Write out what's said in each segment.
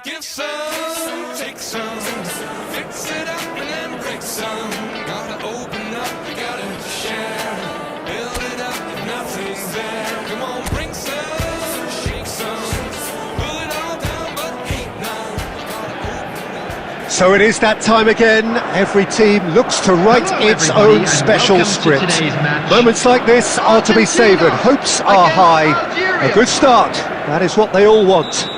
Give some, take some, fix it up and then break some. Gotta open up, you gotta share. Build it up if nothing's there. Come on, bring some, shake some. Pull it all down, but ain't none. Gotta open up. So it is that time again. Every team looks to write its own special script. Moments like this are to be savoured. Hopes are high. A good start. That is what they all want.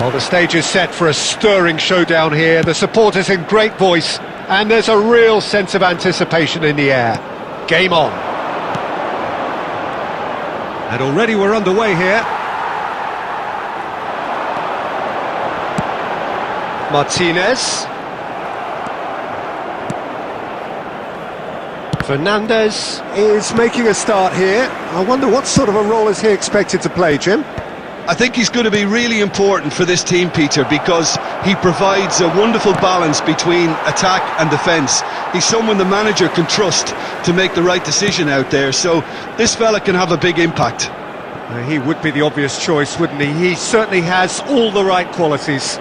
Well, the stage is set for a stirring showdown here. The supporters in great voice, and there's a real sense of anticipation in the air. Game on. And already we're underway here. Martinez. Fernandez is making a start here. I wonder what sort of a role is he expected to play, Jim? I think he's going to be really important for this team, Peter, because he provides a wonderful balance between attack and defence. He's someone the manager can trust to make the right decision out there, so this fella can have a big impact. He would be the obvious choice, wouldn't he? He certainly has all the right qualities.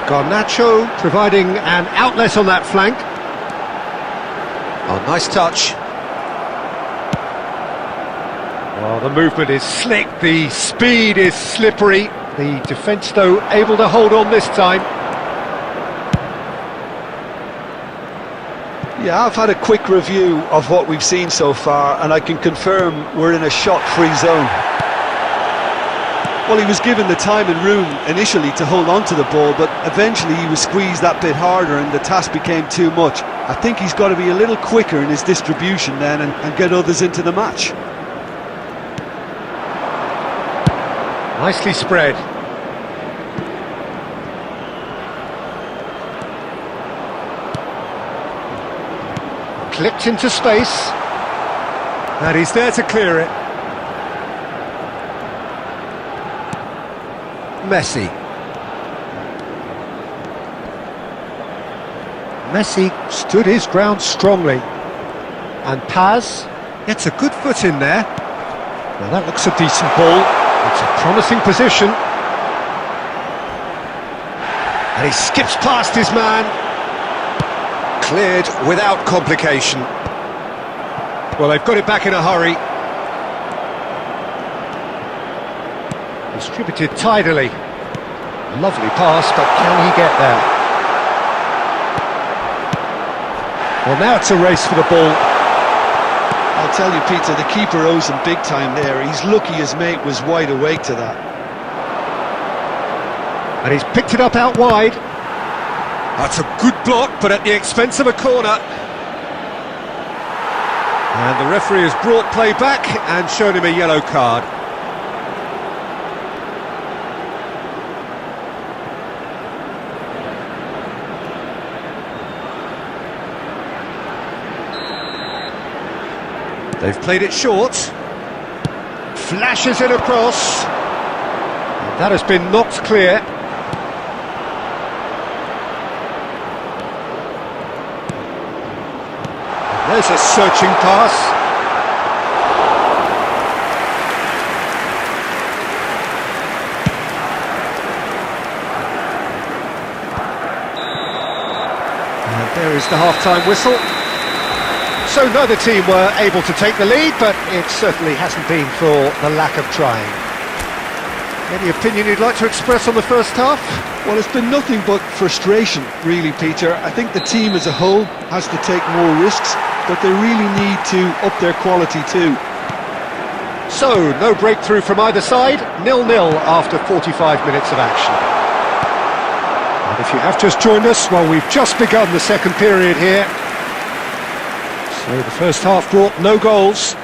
Garnacho providing an outlet on that flank. Oh, nice touch. Well, the movement is slick, the speed is slippery. The defence, though, able to hold on this time. Yeah, I've had a quick review of what we've seen so far, and I can confirm we're in a shot-free zone. Well, he was given the time and room initially to hold on to the ball, but eventually he was squeezed that bit harder and the task became too much. I think he's got to be a little quicker in his distribution then and get others into the match. Nicely spread. Clipped into space. And he's there to clear it. Messi. Messi stood his ground strongly. And Paz gets a good foot in there. Well, that looks a decent ball. It's a promising position. And he skips past his man. Cleared without complication. Well, they've got it back in a hurry. Distributed tidily. Lovely pass, but can he get there? Well, now it's a race for the ball. I'll tell you, Peter, the keeper owes him big time there. He's lucky his mate was wide awake to that. And he's picked it up out wide. That's a good block, but at the expense of a corner. And the referee has brought play back and shown him a yellow card. They've played it short. Flashes it across. That has been knocked clear. There's a searching pass. And there is the half-time whistle. So neither team were able to take the lead, but it certainly hasn't been for the lack of trying. Any opinion you'd like to express on the first half? Well, it's been nothing but frustration, really, Peter. I think the team as a whole has to take more risks, but they really need to up their quality too. So, no breakthrough from either side, 0-0 after 45 minutes of action. And if you have just joined us, well, we've just begun the second period here. So the first half brought no goals.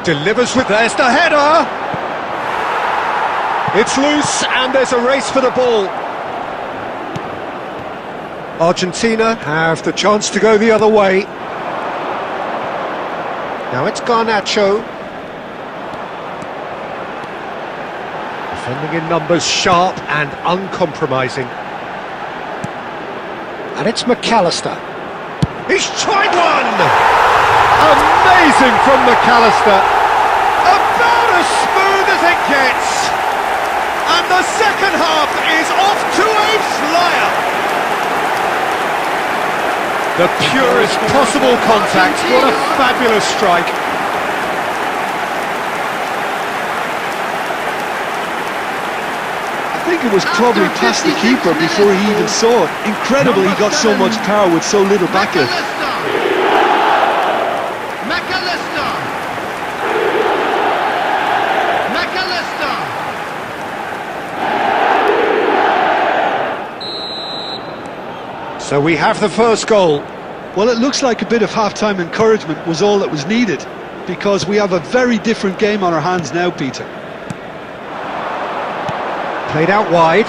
Delivers with, there's the header! It's loose and there's a race for the ball. Argentina have the chance to go the other way. Now it's Garnacho. Defending in numbers, sharp and uncompromising. And it's McAllister. He's tried one! Amazing from McAllister. About as smooth as it gets. And the second half is off to a flyer. The purest possible contact. What a fabulous strike. I think it was probably past the keeper before he even saw it. Incredible he got so much power with so little backlift. McAllister! So we have the first goal. Well, it looks like a bit of half-time encouragement was all that was needed, because we have a very different game on our hands now, Peter. Played out wide.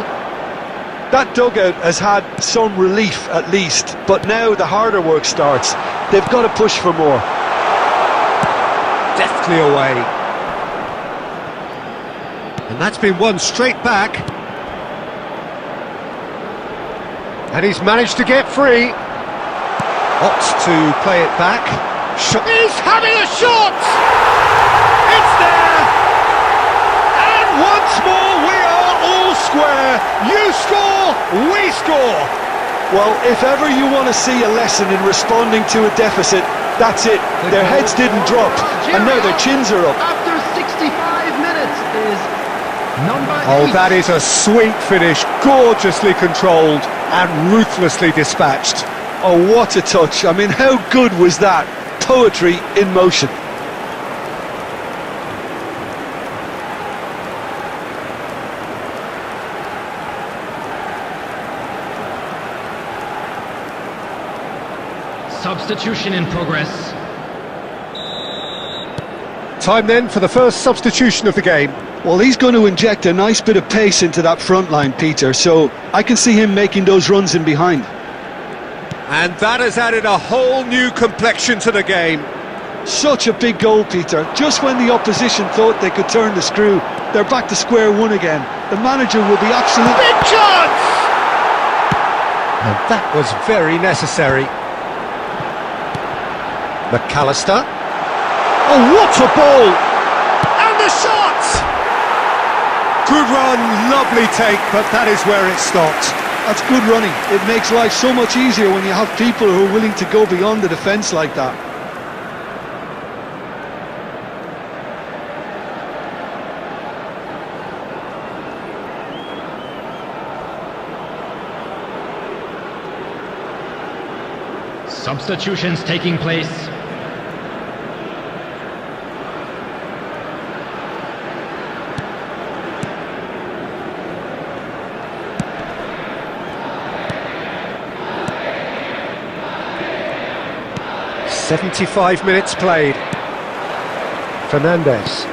That dugout has had some relief at least, but now the harder work starts. They've got to push for more. Deftly away. And that's been won straight back. And he's managed to get free. Opts to play it back. He's having a shot! It's there! And once more we are all square. You score, we score. Well, if ever you want to see a lesson in responding to a deficit, that's it. Their heads didn't drop, and now their chins are up. After 65 minutes is number 8. Oh, that is a sweet finish, gorgeously controlled and ruthlessly dispatched. Oh, what a touch. I mean, how good was that? Poetry in motion. Substitution in progress. Time then for the first substitution of the game. Well, he's going to inject a nice bit of pace into that front line, Peter, so I can see him making those runs in behind. And that has added a whole new complexion to the game. Such a big goal, Peter. Just when the opposition thought they could turn the screw, they're back to square one again. The manager will be absolutely... Big chance! And that was very necessary. McAllister. Oh, what a ball! And the shot! Good run, lovely take, but that is where it stopped. That's good running. It makes life so much easier when you have people who are willing to go beyond the defence like that. Substitutions taking place. .75 minutes played. Fernandez.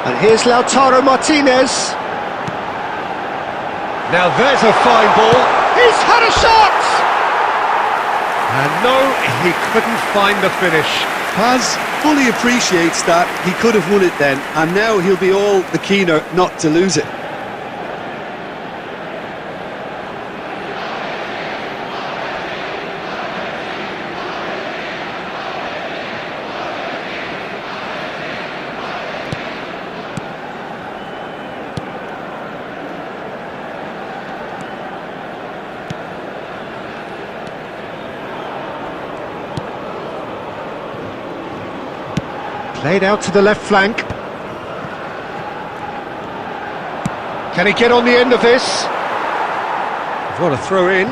And here's Lautaro Martinez. Now there's a fine ball. He's had a shot! And no, he couldn't find the finish. Paz fully appreciates that he could have won it then, and now he'll be all the keener not to lose it. Played out to the left flank. Can he get on the end of this? What a throw in.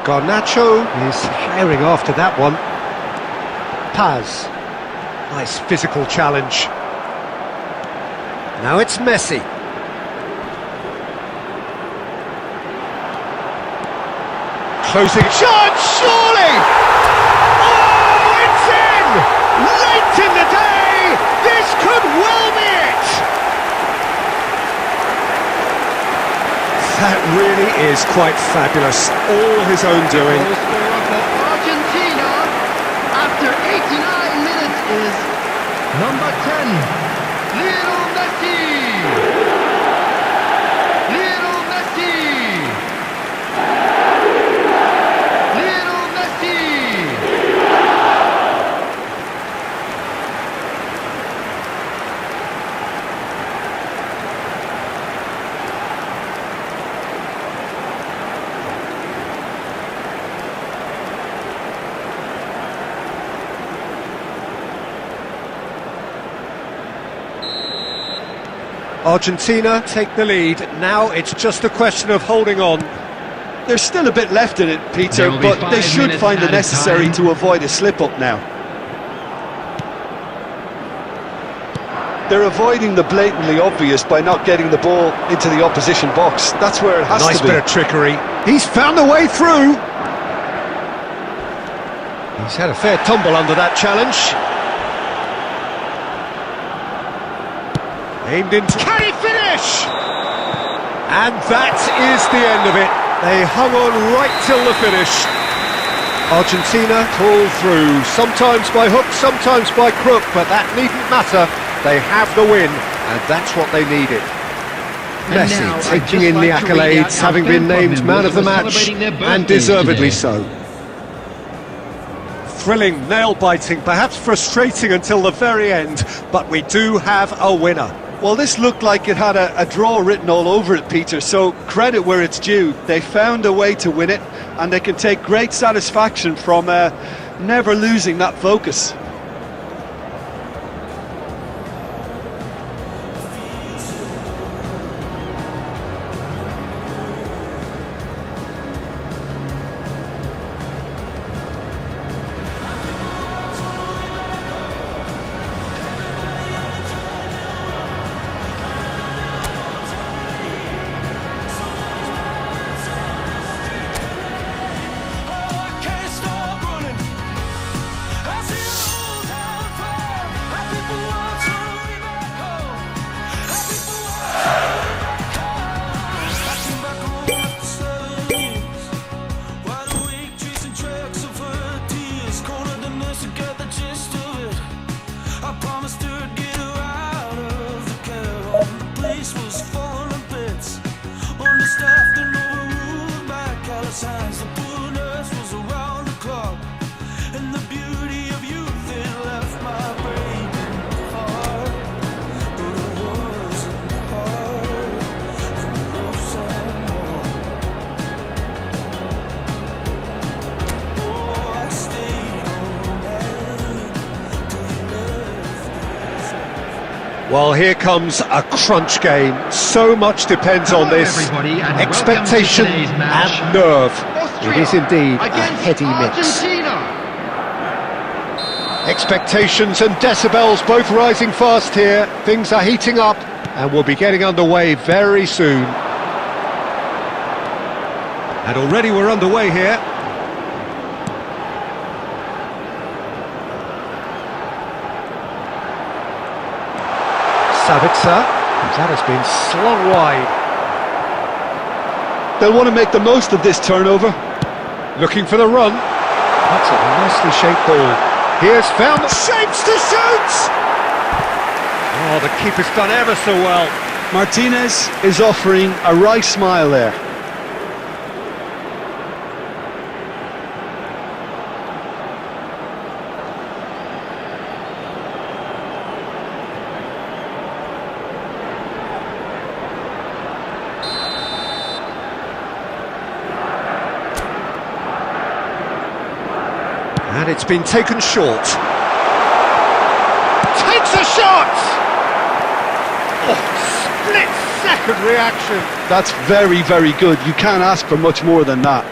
Garnacho is herring after that one. Paz. Nice physical challenge. Now it's Messi. Closing shot, surely! Oh, it's in! Late in the day! This could well be it! That really is quite fabulous. All his own doing. Goal scorer for Argentina after 89 minutes is number 10, Argentina take the lead. Now it's just a question of holding on. There's still a bit left in it, Peter, There will be but they 5 should minutes find the added necessary time. to avoid a slip-up now. They're avoiding the blatantly obvious by not getting the ball into the opposition box. That's where it has Nice to be. bit of trickery. He's found a way through. He's had a fair tumble under that challenge. Aimed into... Can he finish? And that is the end of it. They hung on right till the finish. Argentina pulled through, sometimes by hook, sometimes by crook, but that needn't matter. They have the win, and that's what they needed. And Messi now, I'd taking just in the like to read out accolades, how having been Ben named man of the was match, celebrating their and birthdays deservedly today. so. Thrilling, nail-biting, perhaps frustrating until the very end, but we do have a winner. Well, this looked like it had a draw written all over it, Peter, so credit where it's due. They found a way to win it, and they can take great satisfaction from never losing that focus. Well, here comes a crunch game. So much depends on Hello, this. everybody, and Expectation welcome to today's match. and nerve. Austria It is indeed a against heady mix. Argentina. Expectations and decibels both rising fast here. Things are heating up and we'll be getting underway very soon. And already we're underway here. Savitzer, that has been slung wide. They'll want to make the most of this turnover. Looking for the run. That's a nicely shaped ball. Here's found the shapes to shoot! Oh, the keeper's done ever so well. Martinez is offering a wry smile there. And it's been taken short. Takes a shot! Oh, split-second reaction. That's very, very good. You can't ask for much more than that.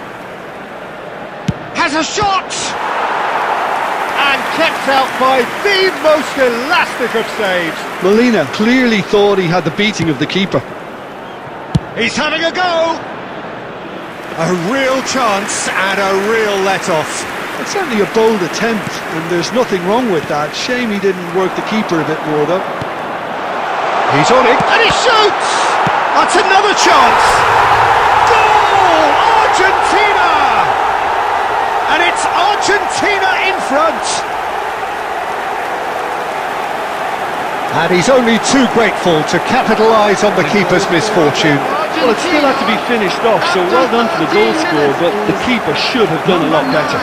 Has a shot! And kept out by the most elastic of saves. Molina clearly thought he had the beating of the keeper. He's having a go! A real chance and a real let-off. It's certainly a bold attempt, and there's nothing wrong with that. Shame he didn't work the keeper a bit more, though. He's on it, and he shoots! That's another chance! Goal! Argentina! And it's Argentina in front! And he's only too grateful to capitalise on the keeper's misfortune. Well, it still had to be finished off, so well done for the goal scorer, but the keeper should have done a lot better.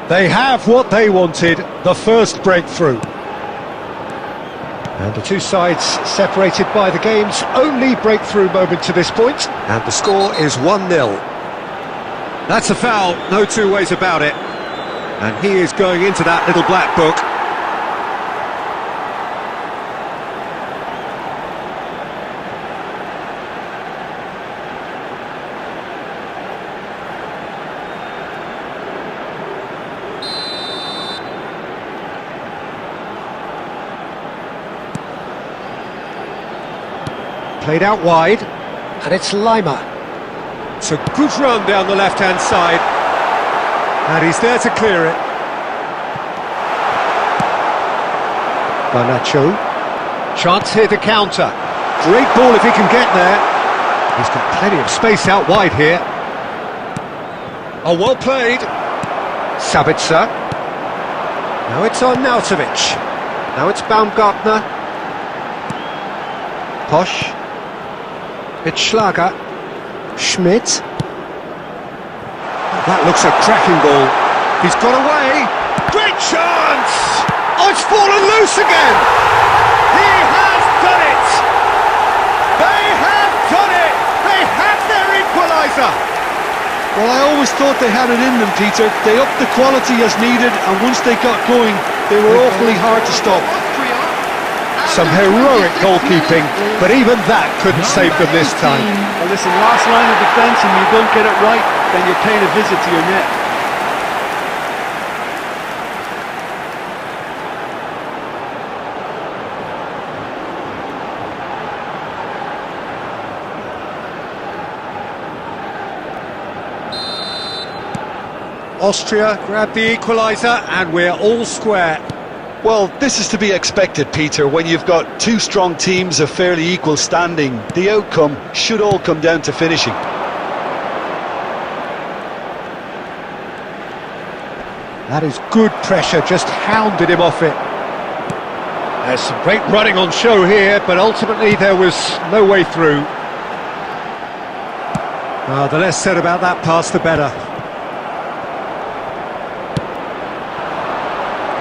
They have what they wanted, the first breakthrough. And the two sides separated by the game's only breakthrough moment to this point. And the score is 1-0. That's a foul, no two ways about it. And he is going into that little black book. Played out wide, and it's Lima. It's a good run down the left-hand side, and he's there to clear it. Garnacho, chance here to counter. Great ball if he can get there. He's got plenty of space out wide here. Oh, well played. Sabitzer. Now it's on Nautovic. Now it's Baumgartner. Posch. It's Schlager. Schmidt. That looks a cracking ball. He's got away. Great chance! Oh, it's fallen loose again! He has done it! They have done it! They have their equaliser! Well, I always thought they had it in them, Peter. They upped the quality as needed, and once they got going, they were awfully hard to stop. Some heroic goalkeeping, but even that couldn't save them this time. Well, listen, last line of defence, and you don't get it right, then you're paying a visit to your net. Austria grab the equaliser, and we're all square. Well, this is to be expected, Peter. When you've got two strong teams of fairly equal standing, the outcome should all come down to finishing. That is good pressure, just hounded him off it. There's some great running on show here, but ultimately there was no way through. The less said about that pass, the better.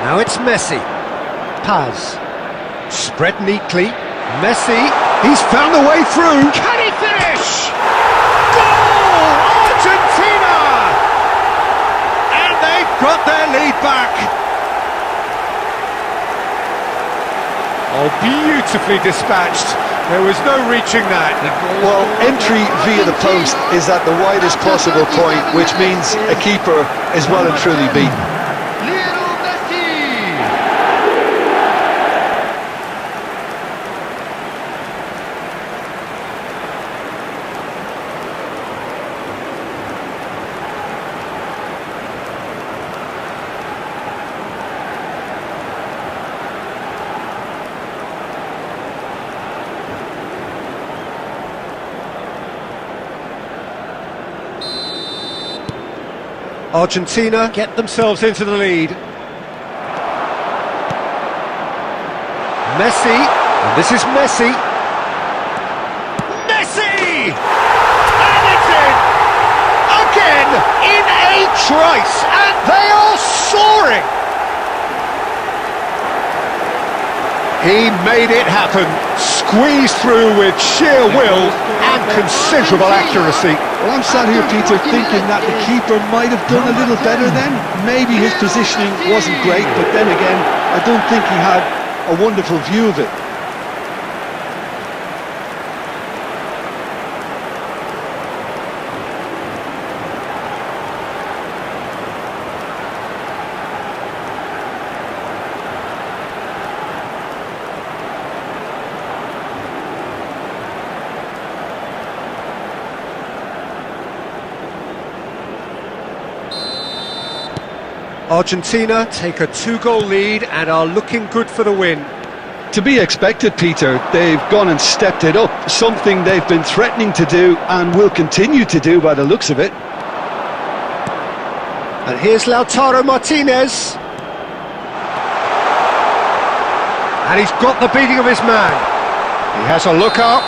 Now it's Messi. Paz. Spread neatly. Messi. He's found a way through. Can he finish? Goal! Argentina! And they've got their lead back. Oh, beautifully dispatched. There was no reaching that. Well, entry via the post is at the widest possible point, which means a keeper is well and truly beaten. Argentina get themselves into the lead. Messi, and this is Messi. Messi! And it's in! Again, in a trice, and they are soaring! He made it happen, squeezed through with sheer will and considerable accuracy. Well, I'm sat here, Peter, thinking that the keeper might have done a little better then. Maybe his positioning wasn't great, but then again, I don't think he had a wonderful view of it. Argentina take a 2-goal lead and are looking good for the win. To be expected, Peter. They've gone and stepped it up, something they've been threatening to do and will continue to do by the looks of it. And here's Lautaro Martinez. And he's got the beating of his man. He has a look up.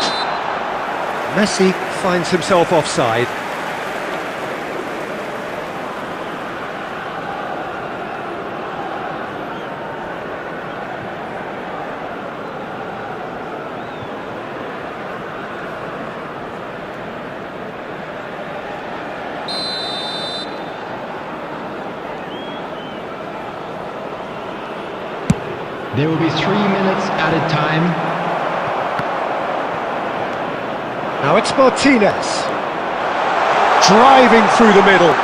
Messi finds himself offside. There will be 3 minutes added time. Now it's Martinez. Driving through the middle.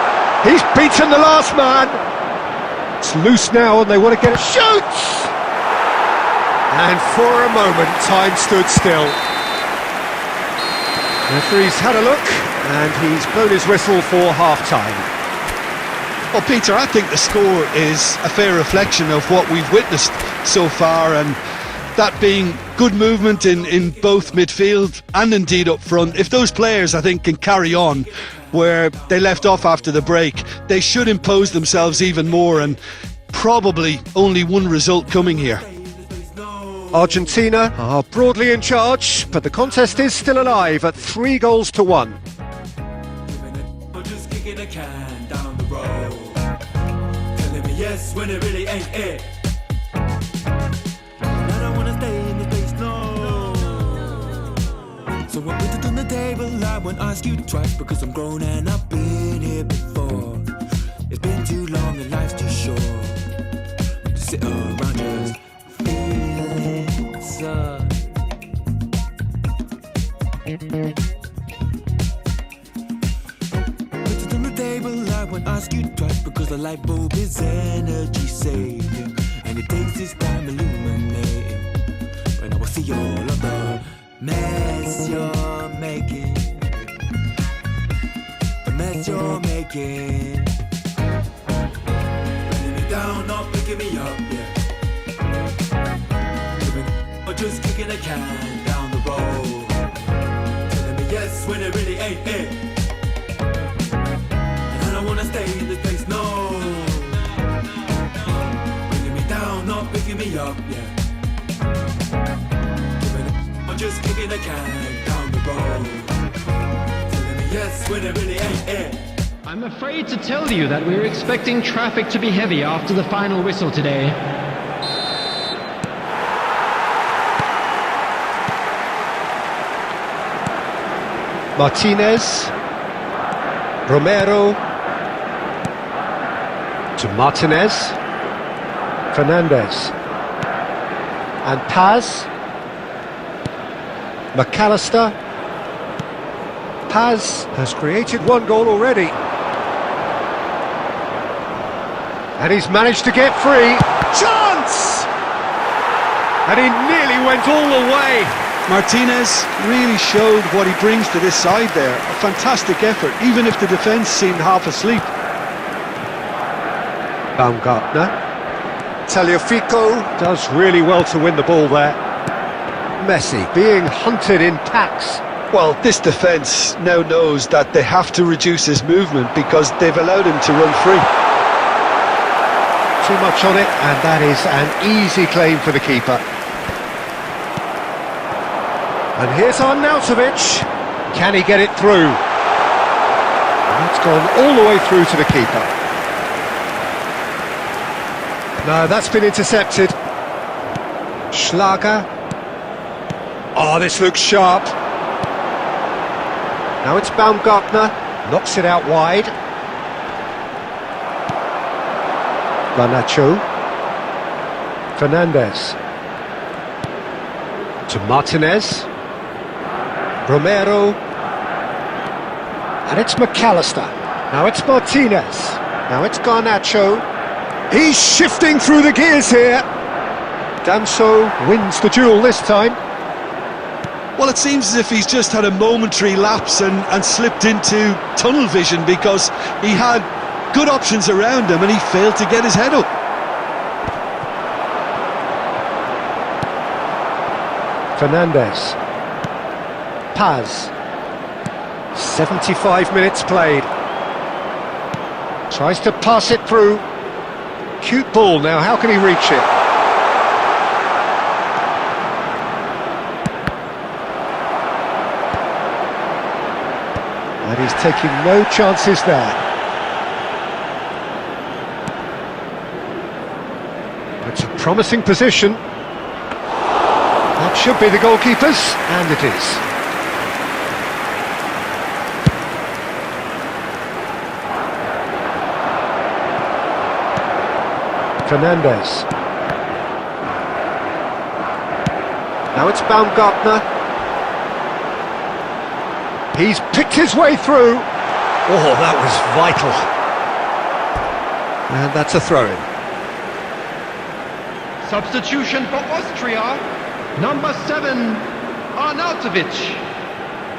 He's beaten the last man. It's loose now and they want to get it. Shoots! And for a moment, time stood still. The referee's had a look and he's blown his whistle for half-time. Well, Peter, I think the score is a fair reflection of what we've witnessed so far, and that being good movement in both midfield and indeed up front. If those players, I think, can carry on where they left off after the break, they should impose themselves even more, and probably only one result coming here. Argentina are broadly in charge, but the contest is still alive at 3-1. Just kicking a can down the road, telling me yes when it really ain't it. I don't wanna stay in this place, no. So I put it on the table, I won't ask you twice, because I'm grown and I've been here before. It's been too long and life's too short to sit around just feeling sad. I won't ask you twice, because the light bulb is energy saving, and it takes its time illuminating. When I will see all of the mess you're making, the mess you're making, bringing me down, not picking me up, yeah. Or just kicking a can down the road, telling me yes when it really ain't it. I wanna stay in this place, no. Bringing me down, not picking me up, yeah. I'm just kicking a can down the road, telling me yes when it really ain't it. I'm afraid to tell you that we're expecting traffic to be heavy after the final whistle today. Martinez. Romero. To Martinez, Fernandez, and Paz, McAllister. Paz has created one goal already, and he's managed to get free. Chance! And he nearly went all the way. Martinez really showed what he brings to this side there. A fantastic effort, even if the defence seemed half asleep. Baumgartner. Tagliafico does really well to win the ball there. Messi being hunted in packs. Well, this defence now knows that they have to reduce his movement because they've allowed him to run free. Too much on it, and that is an easy claim for the keeper. And here's Arnautovic. Can he get it through? And it's gone all the way through to the keeper. No, that's been intercepted. Schlager. Oh, this looks sharp. Now it's Baumgartner. Knocks it out wide. Garnacho. Fernandez. To Martinez. Romero. And it's McAllister. Now it's Martinez. Now it's Garnacho. He's shifting through the gears here. Danso wins the duel this time. Well, it seems as if he's just had a momentary lapse and slipped into tunnel vision, because he had good options around him and he failed to get his head up. Fernandez. Paz. 75 minutes played. Tries to pass it through. Cute ball now, how can he reach it? And he's taking no chances there. It's a promising position. That should be the goalkeeper's, and it is. Fernandez. Now it's Baumgartner. He's picked his way through. Oh, that was vital. And that's a throw-in. Substitution for Austria. Number 7, Arnautovic.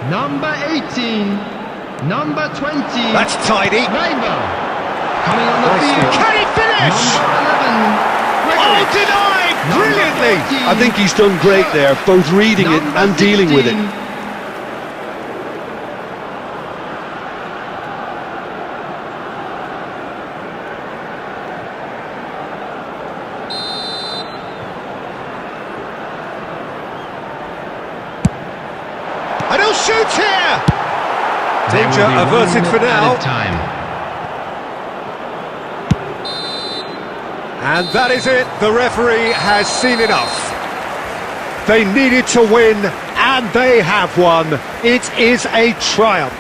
Number 18, number 20. That's tidy. Reimer. Coming on the Nicely. field. Can he finish? Number 11, Oh, Gregory. denied! Brilliantly! I think he's done great there, both reading it and dealing with it. And he'll shoot here! Danger averted for now. Time. And that is it. The referee has seen enough. They needed to win, and they have won. It is a triumph.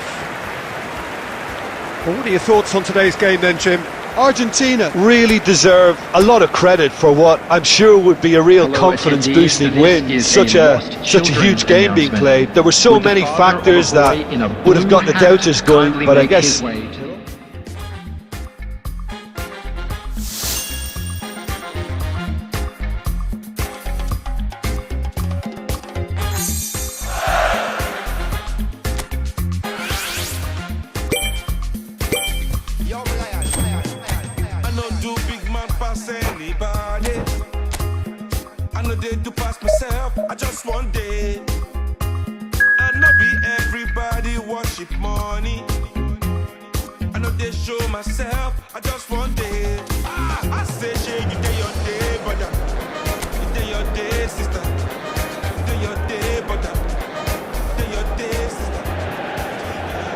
Well, what are your thoughts on today's game then, Jim? Argentina really deserve a lot of credit for what I'm sure would be a real confidence-boosting win. Such a huge game being played. There were so many factors that would have got the doubters going, but I guess I know do big man pass anybody. I know they do pass myself. I just one day. I know be everybody worship money. I know they show myself. I just one day. I say, shey, you day your day, brother. You day your day, sister. You day your day, brother. You day your day, sister.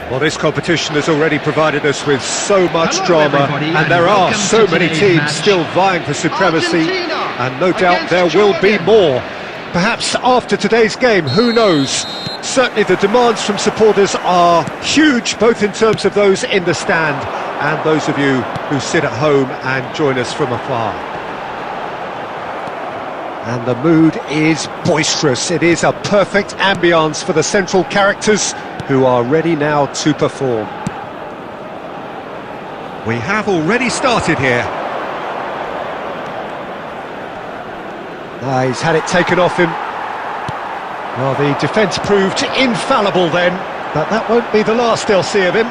Well, this competition has already provided us with so much Hello, drama, everybody, and and there are welcome so to many today's teams match. still vying for supremacy, Argentina and no doubt against there will be Jordan. more. Perhaps after today's game, who knows? Certainly the demands from supporters are huge, both in terms of those in the stand and those of you who sit at home and join us from afar. And the mood is boisterous. It is a perfect ambience for the central characters who are ready now to perform. We have already started here. He's had it taken off him. Well, the defence proved infallible then, but that won't be the last they'll see of him.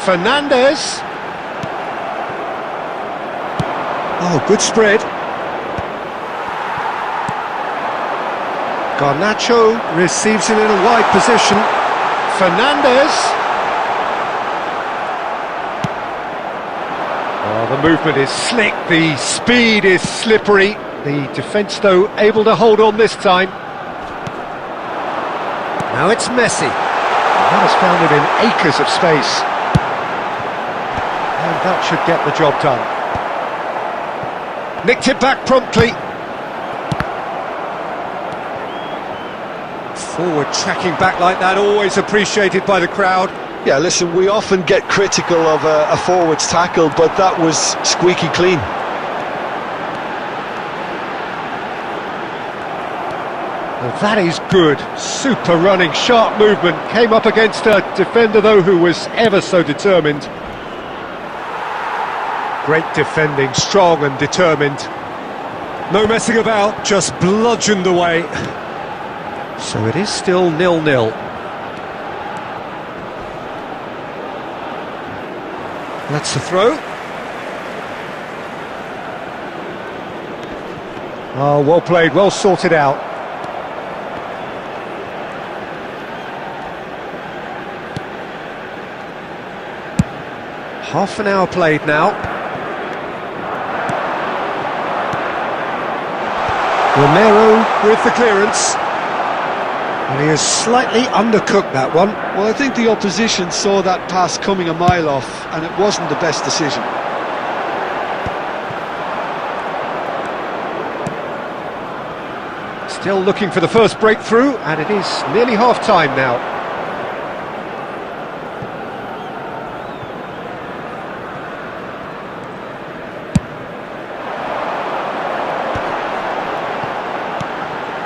Fernandez. Oh, good spread. Garnacho receives it in a wide position. Fernandez. Oh, the movement is slick, the speed is slippery. The defence, though, able to hold on this time. Now it's Messi. That has found him in acres of space. And that should get the job done. Nicked it back promptly. Forward tracking back like that, always appreciated by the crowd. yeah, listen, we often get critical of a forward's tackle, but that was squeaky clean. Well, that is good. Super running, sharp movement. Came up against a defender, though, who was ever so determined. Great defending, strong and determined. No messing about, just bludgeoned away. So it is still 0-0. That's the throw. Oh, well played, well sorted out. Half an hour played now. Romero with the clearance. And he has slightly undercooked that one. Well, I think the opposition saw that pass coming a mile off, and it wasn't the best decision. Still looking for the first breakthrough, and it is nearly half-time now.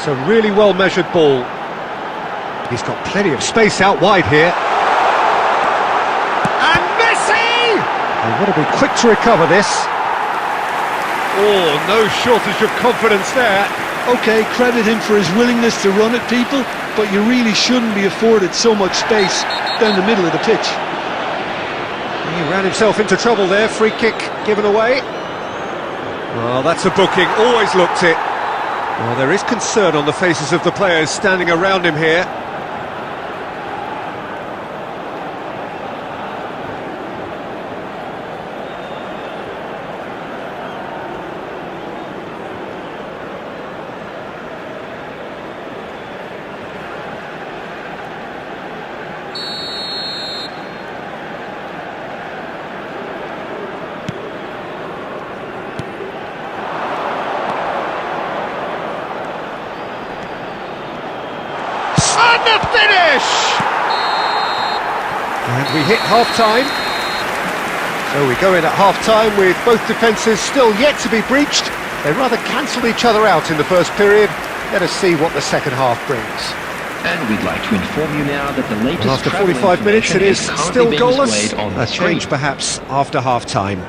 It's a really well-measured ball. He's got plenty of space out wide here. And Messi! They want to be quick to recover this. Oh, no shortage of confidence there. OK, credit him for his willingness to run at people, but you really shouldn't be afforded so much space down the middle of the pitch. He ran himself into trouble there, free kick given away. Well, that's a booking, always looked it. Well, there is concern on the faces of the players standing around him here. And the finish! And we hit half-time. So we go in at half-time with both defences still yet to be breached. They rather cancelled each other out in the first period. Let us see what the second half brings. And we'd like to inform you now that the latest Well, after travel 45 minutes it is information still currently being goalless. displayed on the A change screen. perhaps after half-time.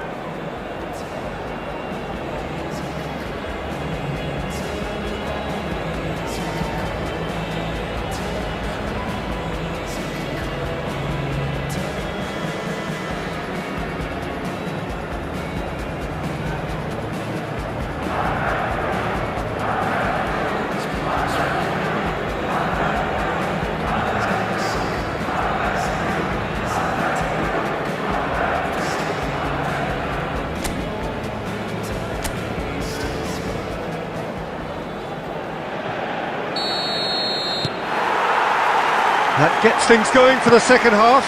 That gets things going for the second half.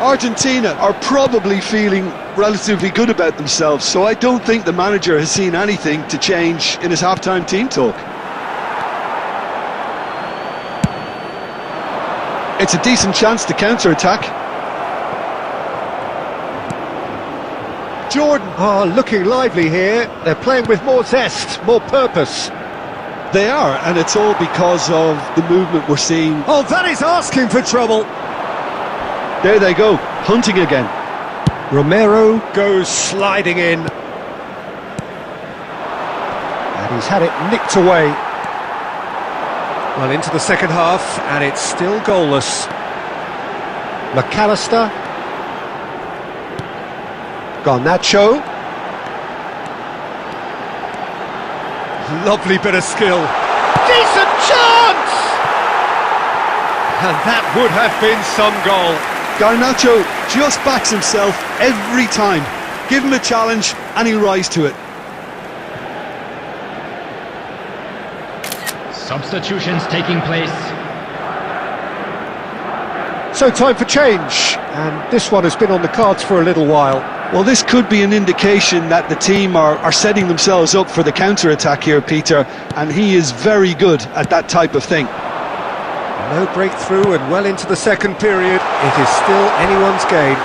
Argentina are probably feeling relatively good about themselves, so I don't think the manager has seen anything to change in his half-time team talk. It's a decent chance to counter-attack. Jordan are looking lively here. They're playing with more zest, more purpose. They are, and it's all because of the movement we're seeing. Oh, that is asking for trouble. There they go, hunting again. Romero goes sliding in. And he's had it nicked away. Well, into the second half, and it's still goalless. McAllister. Garnacho. Lovely bit of skill. Decent chance! And that would have been some goal. Garnacho just backs himself every time. Give him a challenge and he'll rise to it. Substitutions taking place. So time for change, and this one has been on the cards for a little while. Well, this could be an indication that the team are setting themselves up for the counter-attack here, Peter, and he is very good at that type of thing. No breakthrough and well into the second period. It is still anyone's game.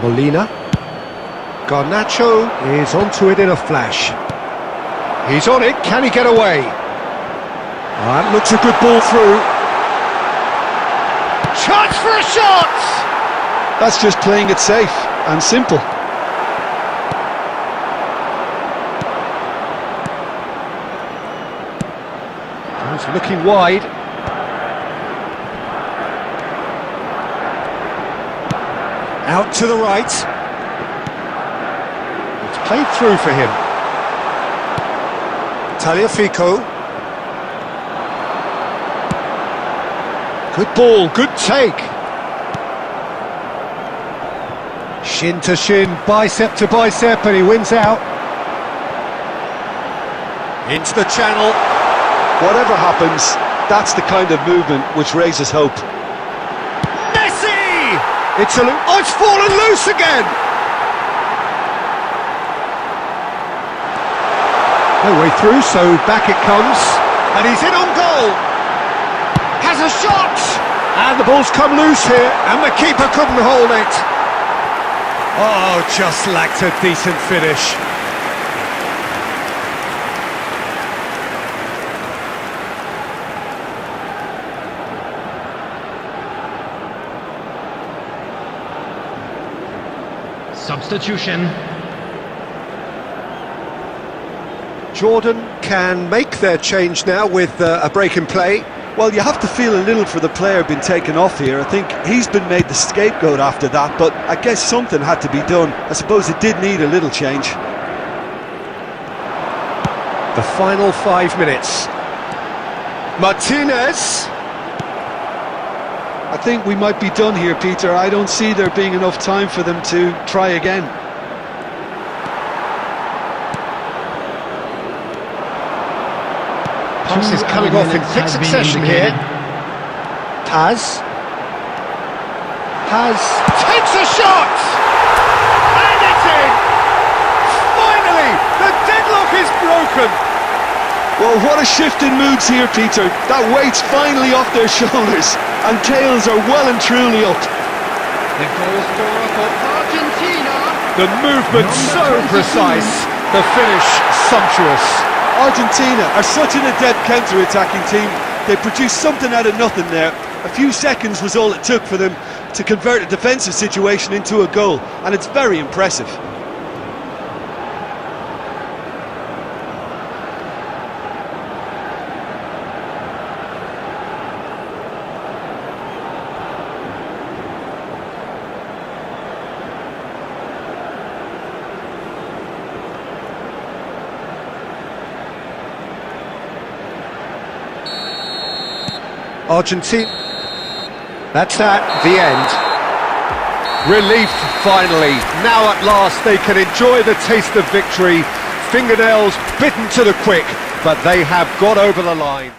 Molina. Garnacho is onto it in a flash. He's on it, can he get away? That looks a good ball through. Chance for a shot! That's just playing it safe and simple. He's looking wide. Out to the right. It's played through for him. Taliafico. Good ball, good take. Shin to shin, bicep to bicep, and he wins out. Into the channel. Whatever happens, that's the kind of movement which raises hope. Messi! Oh, it's fallen loose again! No way through, so back it comes. And he's in on goal! Has a shot! And the ball's come loose here, and the keeper couldn't hold it. Oh, just lacked a decent finish. Substitution. Jordan can make their change now with a break in play. Well, you have to feel a little for the player being taken off here. I think he's been made the scapegoat after that, but I guess something had to be done. I suppose it did need a little change. The final 5 minutes. Martinez. I think we might be done here, Peter. I don't see there being enough time for them to try again. Pass is coming off in quick succession here. Paz takes a shot! And it's in! Finally, the deadlock is broken! Well, what a shift in moods here, Peter. That weight's finally off their shoulders, and tails are well and truly up. The goal scorer for Argentina. The movement so precise, the finish sumptuous. Argentina are such an adept counter-attacking team. They produced something out of nothing there. A few seconds was all it took for them to convert a defensive situation into a goal, and it's very impressive. Argentina. That's that, the end. Relief finally. Now at last they can enjoy the taste of victory. Fingernails bitten to the quick, but they have got over the line.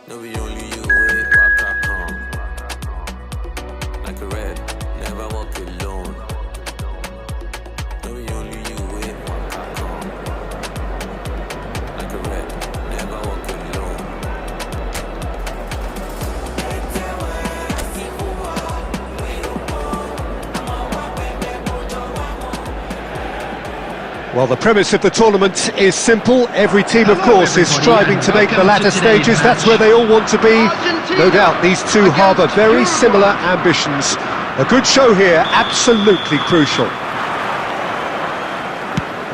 No, we only you with rock.com. Like a red, never walk alone. No, we only you with rock.com. Like a red, never walk alone. Well, the premise of the tournament is simple. Every team, of course, is striving to make the latter stages. That's where they all want to be. No doubt these two harbour very similar ambitions. A good show here, absolutely crucial.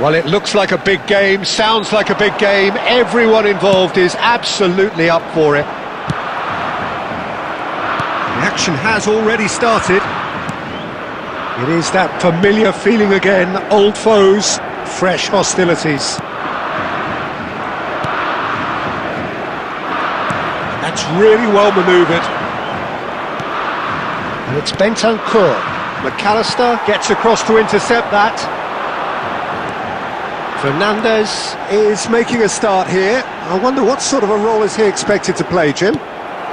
Well, it looks like a big game, sounds like a big game. Everyone involved is absolutely up for it. The action has already started. It is that familiar feeling again, old foes, fresh hostilities. That's really well manoeuvred. And it's Bentancur. McAllister gets across to intercept that. Fernandez is making a start here. I wonder what sort of a role is he expected to play, Jim?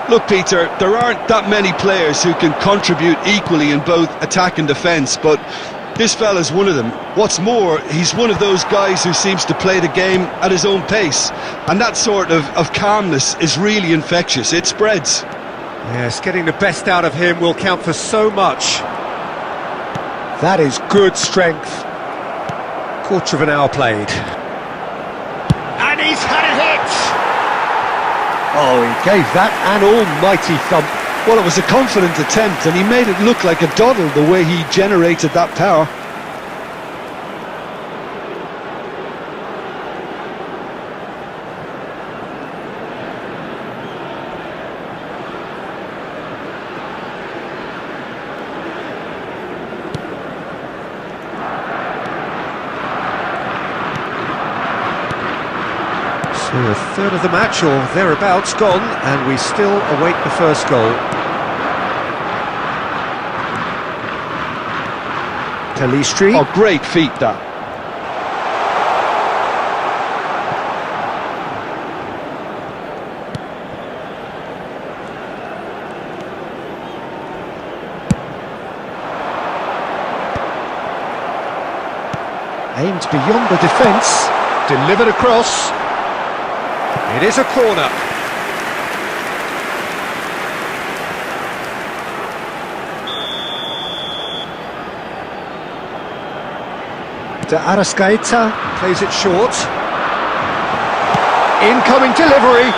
Look, Peter, there aren't that many players who can contribute equally in both attack and defence, but this fella's one of them. What's more, he's one of those guys who seems to play the game at his own pace, and that sort of calmness is really infectious. It spreads. Yes, getting the best out of him will count for so much. That is good strength. Quarter of an hour played. And he's had it hit! Oh, he gave that an almighty thump. Well, it was a confident attempt, and he made it look like a doddle the way he generated that power. A third of the match or thereabouts gone, and we still await the first goal. Talistri. Oh, great feat that. Aimed beyond the defence, delivered across. It is a corner. De Arrascaeta plays it short. Incoming delivery.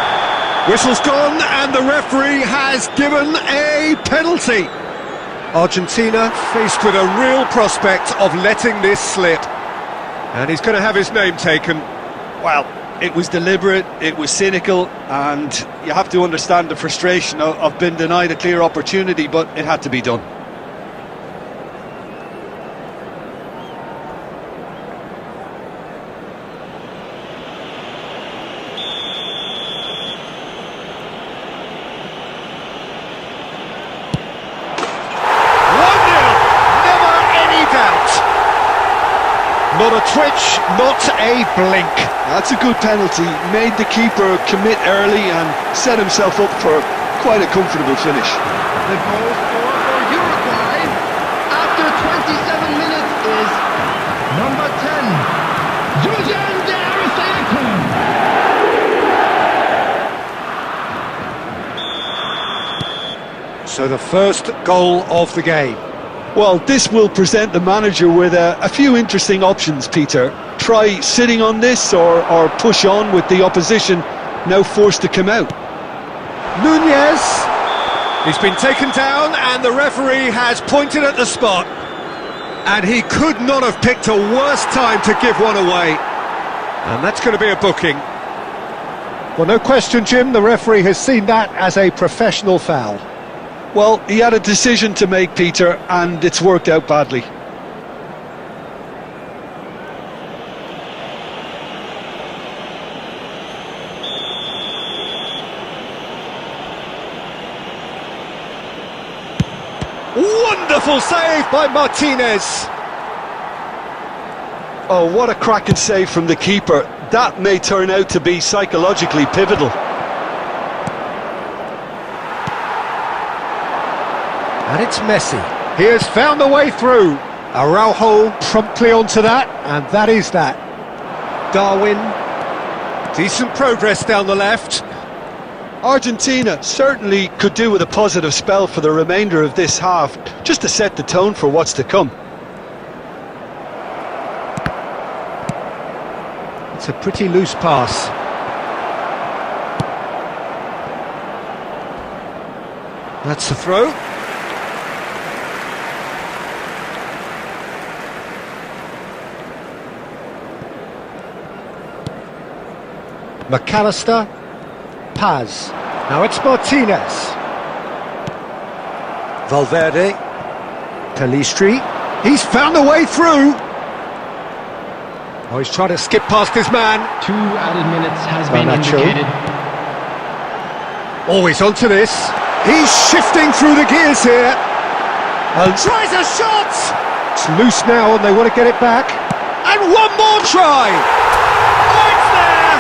Whistle's gone and the referee has given a penalty. Argentina faced with a real prospect of letting this slip. And he's going to have his name taken. Well, it was deliberate, it was cynical, and you have to understand the frustration of being denied a clear opportunity, but it had to be done. Not a twitch, not a blink. That's a good penalty. Made the keeper commit early and set himself up for quite a comfortable finish. The goal scorer for Uruguay after 27 minutes is number 10, Julian de Arrascaeta. So the first goal of the game. Well, this will present the manager with a few interesting options, Peter. Try sitting on this or push on with the opposition now forced to come out. Nunez. He's been taken down and the referee has pointed at the spot. And he could not have picked a worse time to give one away. And that's going to be a booking. Well, no question, Jim, the referee has seen that as a professional foul. Well, he had a decision to make, Peter, and it's worked out badly. Wonderful save by Martinez. Oh, what a cracking save from the keeper. That may turn out to be psychologically pivotal. And it's Messi. He has found the way through. Araujo promptly onto that, and that is that. Darwin. Decent progress down the left. Argentina certainly could do with a positive spell for the remainder of this half, just to set the tone for what's to come. It's a pretty loose pass. That's the throw. McAllister, Paz, now it's Martinez, Valverde, Talistri, he's found a way through. Oh, he's trying to skip past his man. 2 added minutes has been indicated. Oh, he's onto this, he's shifting through the gears here, and tries a shot! It's loose now and they want to get it back, and one more try! Oh, it's there!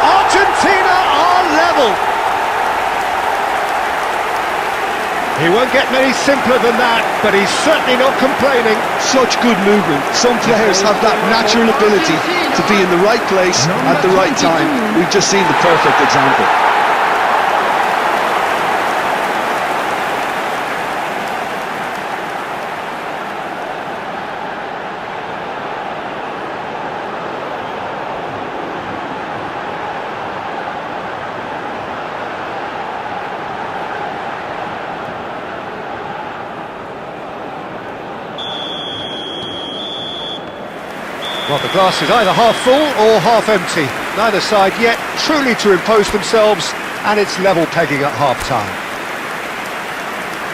Argentina are level. He won't get many simpler than that, but he's certainly not complaining. Such good movement. Some players have that natural ability to be in the right place at the right time. We've just seen the perfect example. Well, the glass is either half full or half empty. Neither side yet truly to impose themselves, and it's level pegging at half-time.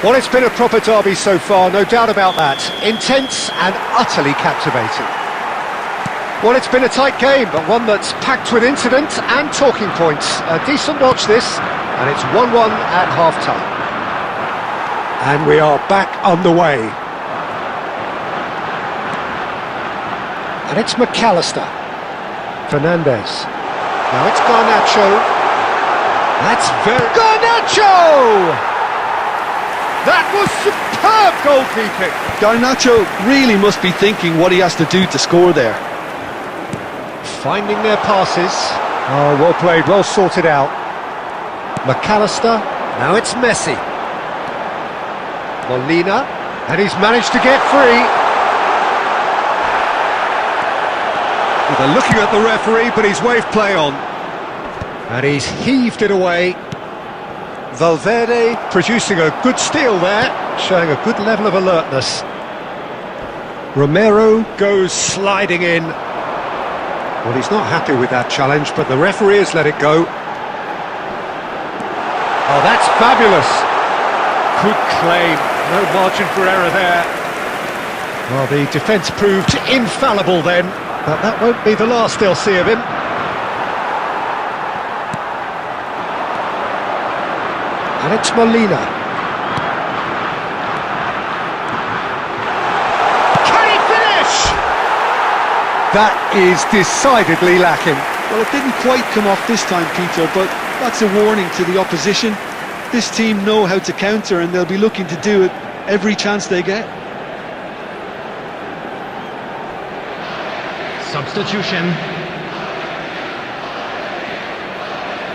Well, it's been a proper derby so far, no doubt about that. Intense and utterly captivating. Well, it's been a tight game, but one that's packed with incident and talking points. A decent watch this, and it's 1-1 at half-time. And we are back underway. And it's McAllister. Fernandez. Now it's Garnacho. That's very... Garnacho! That was superb goalkeeping. Garnacho really must be thinking what he has to do to score there. Finding their passes. Oh, well played, well sorted out. McAllister. Now it's Messi. Molina. And he's managed to get free. Well, they're looking at the referee, but he's waved play on. And he's heaved it away. Valverde producing a good steal there, showing a good level of alertness. Romero goes sliding in. Well, he's not happy with that challenge, but the referee has let it go. Oh, that's fabulous. Good claim, no margin for error there. Well, the defence proved infallible then, but that won't be the last they'll see of him. And it's Molina. Can he finish? That is decidedly lacking. Well, it didn't quite come off this time, Peter, but that's a warning to the opposition. This team know how to counter, and they'll be looking to do it every chance they get. Substitution.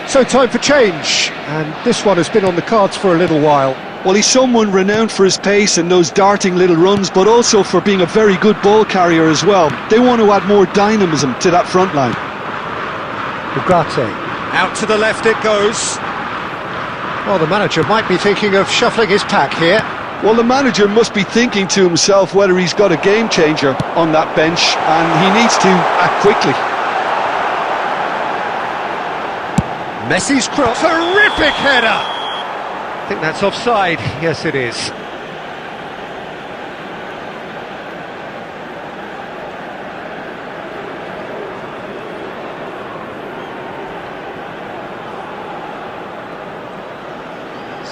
So time for change, and this one has been on the cards for a little while. Well, he's someone renowned for his pace and those darting little runs, but also for being a very good ball carrier as well. They want to add more dynamism to that front line. Ugarte. Out to the left it goes. Well, the manager might be thinking of shuffling his pack here. Well, the manager must be thinking to himself whether he's got a game changer on that bench, and he needs to act quickly. Messi's cross, terrific header! I think that's offside, yes it is.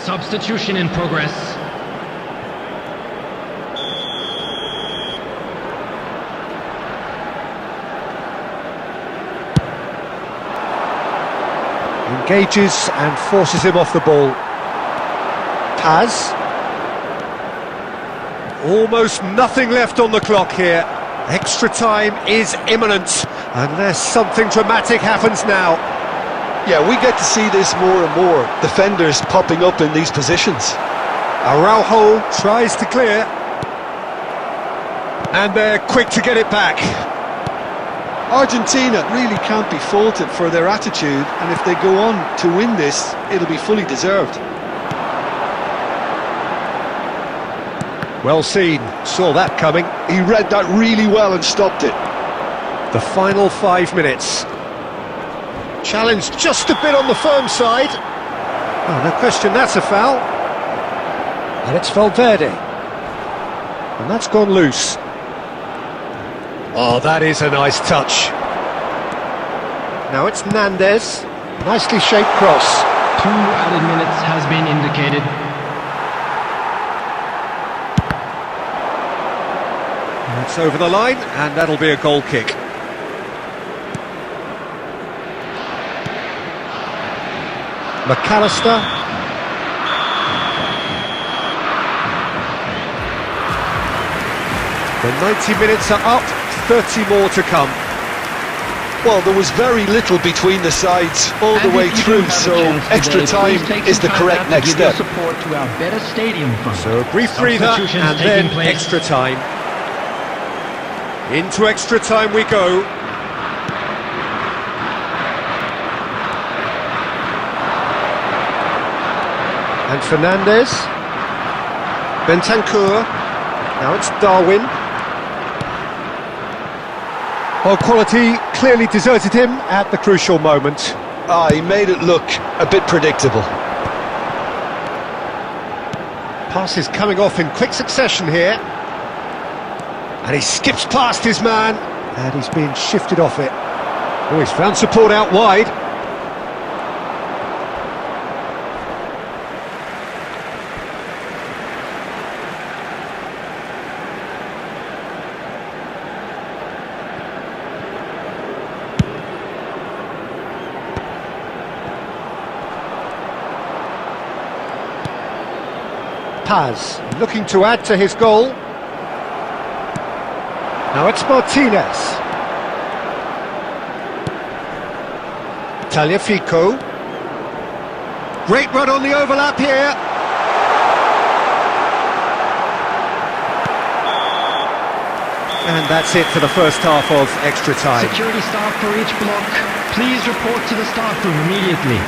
Substitution in progress. Engages and forces him off the ball. Paz. Almost nothing left on the clock here. Extra time is imminent, unless something dramatic happens now. Yeah, we get to see this more and more. Defenders popping up in these positions. Araujo tries to clear. And they're quick to get it back. Argentina really can't be faulted for their attitude, and if they go on to win this, it'll be fully deserved. Well seen, saw that coming. He read that really well and stopped it. The final 5 minutes. Challenged just a bit on the firm side. Oh, no question, that's a foul. And it's Valverde. And that's gone loose. Oh, that is a nice touch. Now it's Nandez. Nicely shaped cross. 2 added minutes has been indicated. It's over the line, and that'll be a goal kick. McAllister. The 90 minutes are up, 30 more to come. Well, there was very little between the sides all the way through, so extra time is the correct next step. Support to our better stadium fund. So a brief breather, and then extra time. Into extra time we go. And Fernandez. Bentancur. Now it's Darwin. Well, quality clearly deserted him at the crucial moment. He made it look a bit predictable. Passes coming off in quick succession here. And he skips past his man. And he's been shifted off it. Oh, he's found support out wide. Paz, looking to add to his goal. Now it's Martinez. Tagliafico. Great run on the overlap here. And that's it for the first half of extra time. Security staff for each block, please report to the staff room immediately.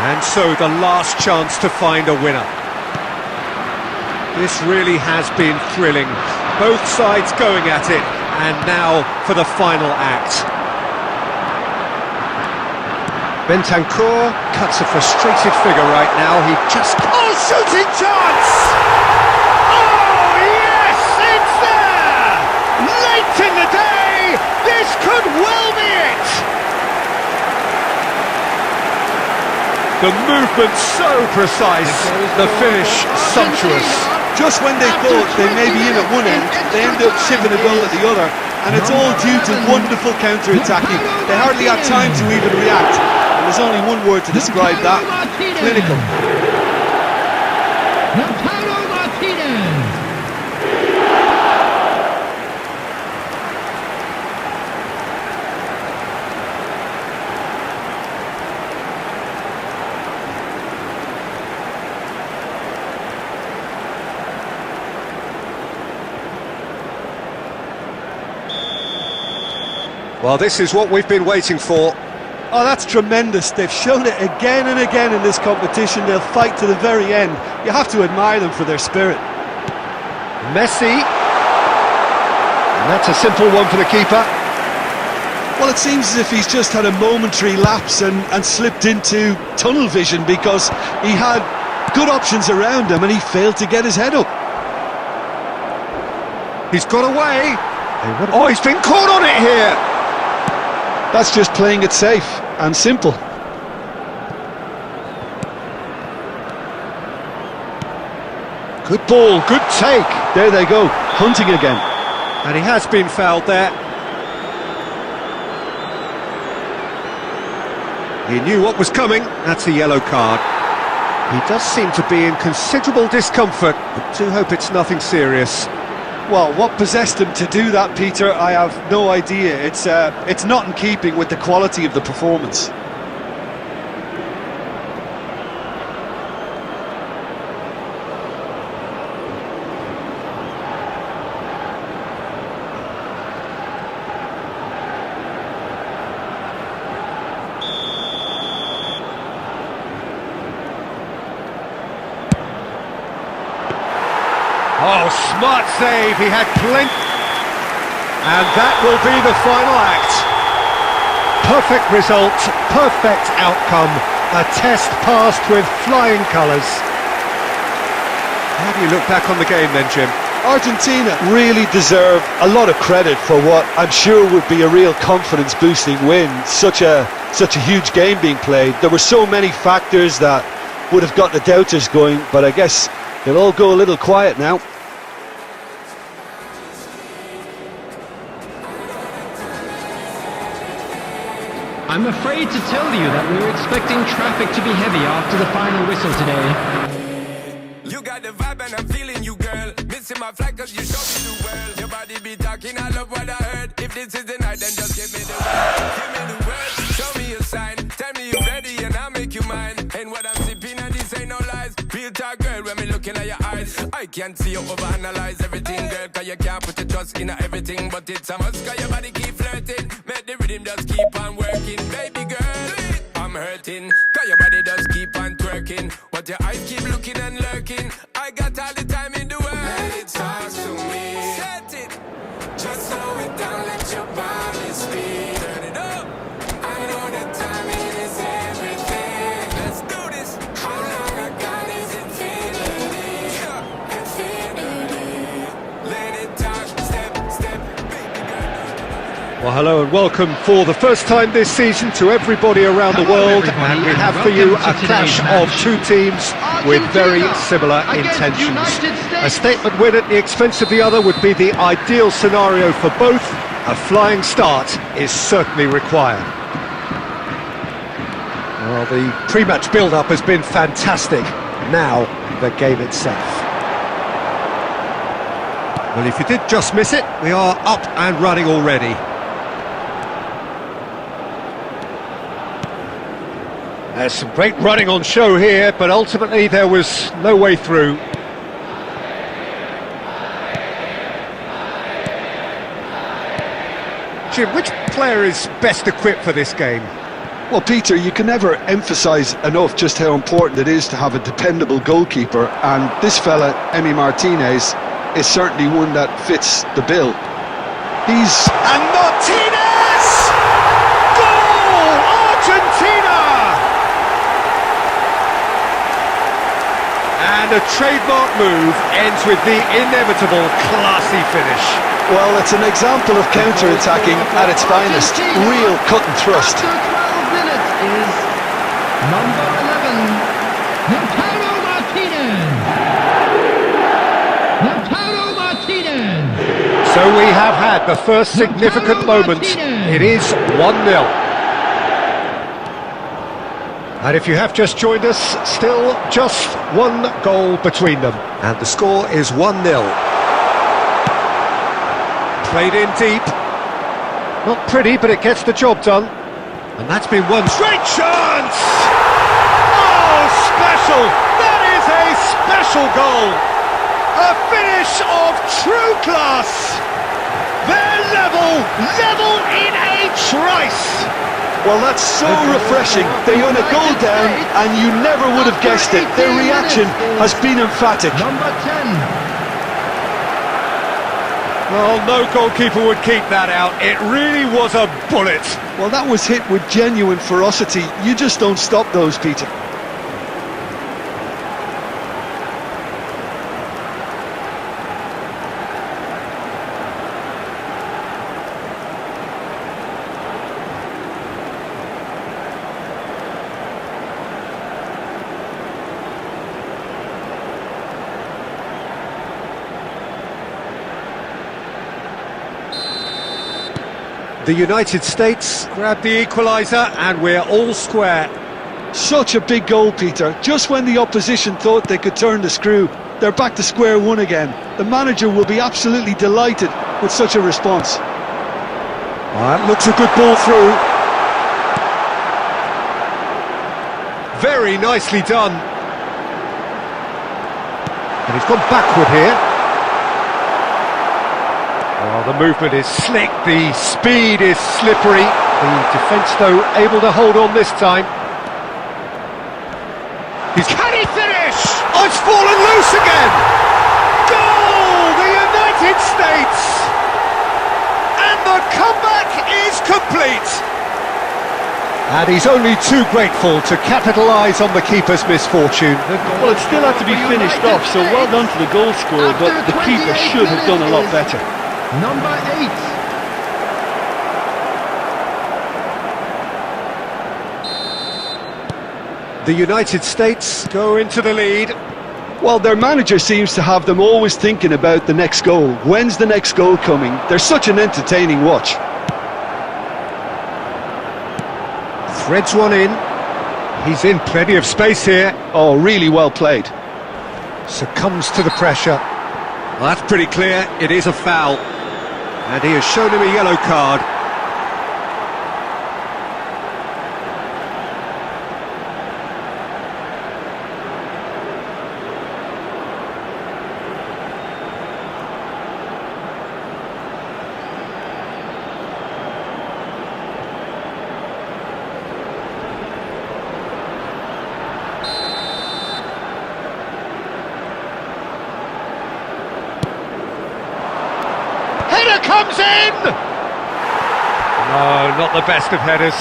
And so the last chance to find a winner. This really has been thrilling. Both sides going at it, and now for the final act. Bentancur cuts a frustrated figure right now. He just... Oh, shooting chance! Oh, yes, it's there! Late in the day, this could well be it! The movement so precise, the finish sumptuous. Just when they thought they may be in at one end, they end up shipping a goal at the other, and it's all due to wonderful counter-attacking. They hardly had time to even react, and there's only one word to describe that: clinical. Lautaro Martinez. Well, this is what we've been waiting for. Oh, that's tremendous. They've shown it again and again in this competition. They'll fight to the very end. You have to admire them for their spirit. Messi. And that's a simple one for the keeper. Well, it seems as if he's just had a momentary lapse and slipped into tunnel vision, because he had good options around him and he failed to get his head up. He's got away. Oh, he's been caught on it here. That's just playing it safe and simple. Good ball, good take. There they go, hunting again. And he has been fouled there. He knew what was coming. That's a yellow card. He does seem to be in considerable discomfort, but do hope it's nothing serious. Well, what possessed him to do that, Peter, I have no idea. It's not in keeping with the quality of the performance. Oh, smart save, he had plenty. And that will be the final act. Perfect result, perfect outcome. A test passed with flying colours. How do you look back on the game then, Jim? Argentina really deserve a lot of credit for what I'm sure would be a real confidence-boosting win. Such a huge game being played. There were so many factors that would have got the doubters going, but I guess they'll all go a little quiet now. I'm afraid to tell you that we were expecting traffic to be heavy after the final whistle today. You got the vibe and I'm feeling you, girl. Missing my flight cause you show me too well. Your body be talking, I love what I heard. If this is the night, then just give me the word. Give me the word, show me a sign. Tell me you're ready and I'll make you mine. And what I'm sipping and this ain't no lies. Real talk, girl, when me looking at your eyes. I can't see you overanalyze everything, girl. Cause you can't put your trust in everything. But it's a must cause your body keep flirting. Make the rhythm just keep on working. Baby girl, I'm hurting. Cause your body just keep on twerking. But your eyes keep looking and lurking. I got all the time in the world. Let it talk to me. Set it. Just slow it down, let your body speak. Turn it up. I know that timing is everything. Let's do this. hello and welcome for the first time this season to everybody around the world, and we have for you a clash of two teams with very similar intentions. A statement win at the expense of the other would be the ideal scenario for both. A flying start is certainly required. Well, the pre-match build-up has been fantastic. Now, the game itself. Well, if you did just miss it, we are up and running already. There's some great running on show here, but ultimately there was no way through. Jim, which player is best equipped for this game? Well, Peter, you can never emphasise enough just how important it is to have a dependable goalkeeper, and this fella, Emi Martinez, is certainly one that fits the bill. And Martinez! Goal! Argentina! And a trademark move ends with the inevitable classy finish. Well, it's an example of counter-attacking at its finest. Real cut and thrust. After 12 minutes is number 11, Lautaro Martinez. Lautaro Martinez. So we have had the first significant moment. It is 1-0. And if you have just joined us, still just one goal between them. And the score is 1-0. Played in deep. Not pretty, but it gets the job done. And that's been one straight chance! Oh, special! That is a special goal! A finish of true class! They're level in a trice! Well, that's so refreshing. They own a goal down, and you never would have guessed it. Their reaction has been emphatic. Number 10. Well, no goalkeeper would keep that out. It really was a bullet. Well, that was hit with genuine ferocity. You just don't stop those, Peter. The United States grab the equaliser and we're all square. Such a big goal, Peter. Just when the opposition thought they could turn the screw, they're back to square one again. The manager will be absolutely delighted with such a response. That looks a good ball through. Very nicely done. And he's gone backward here. Oh, the movement is slick, the speed is slippery. The defence, though, able to hold on this time. Can he finish? Oh, it's fallen loose again! Goal! The United States! And the comeback is complete! And he's only too grateful to capitalise on the keeper's misfortune. Well, it still had to be finished off, so well done to the goal scorer, but the keeper should have done a lot better. Number 8. The United States go into the lead. Well, their manager seems to have them always thinking about the next goal. When's the next goal coming? They're such an entertaining watch. Threads one in. He's in plenty of space here. Oh, really well played. Succumbs to the pressure. Well, that's pretty clear. It is a foul. And he has shown him a yellow card. Header comes in! No, not the best of headers.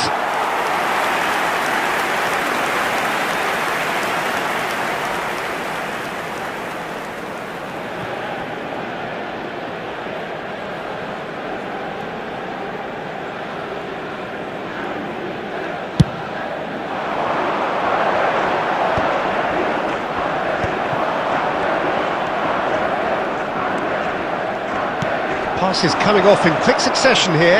Passes coming off in quick succession here.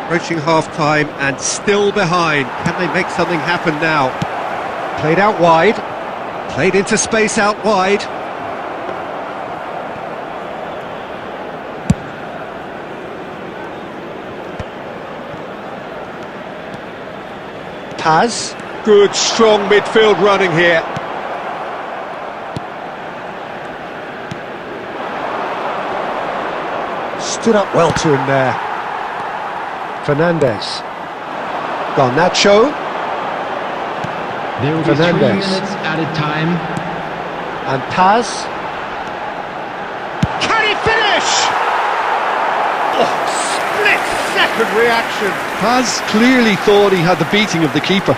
Approaching half-time and still behind. Can they make something happen now? Played out wide. Played into space out wide. Paz. Good, strong midfield running here. Stood up well to him there. Fernandez. Garnacho. There will be 3 minutes added time. And Paz. Can he finish? Oh, split-second reaction. Paz clearly thought he had the beating of the keeper.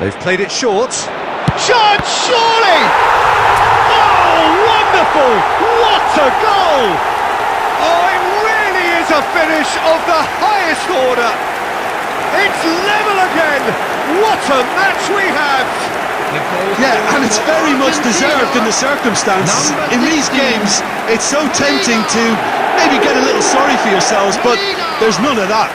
They've played it short. Shot, surely! Oh, wonderful! What a goal! Oh, it really is a finish of the highest order. It's level again. What a match we have! Yeah, and it's very much deserved in the circumstances. In these games, it's so tempting to maybe get a little sorry for yourselves, but there's none of that.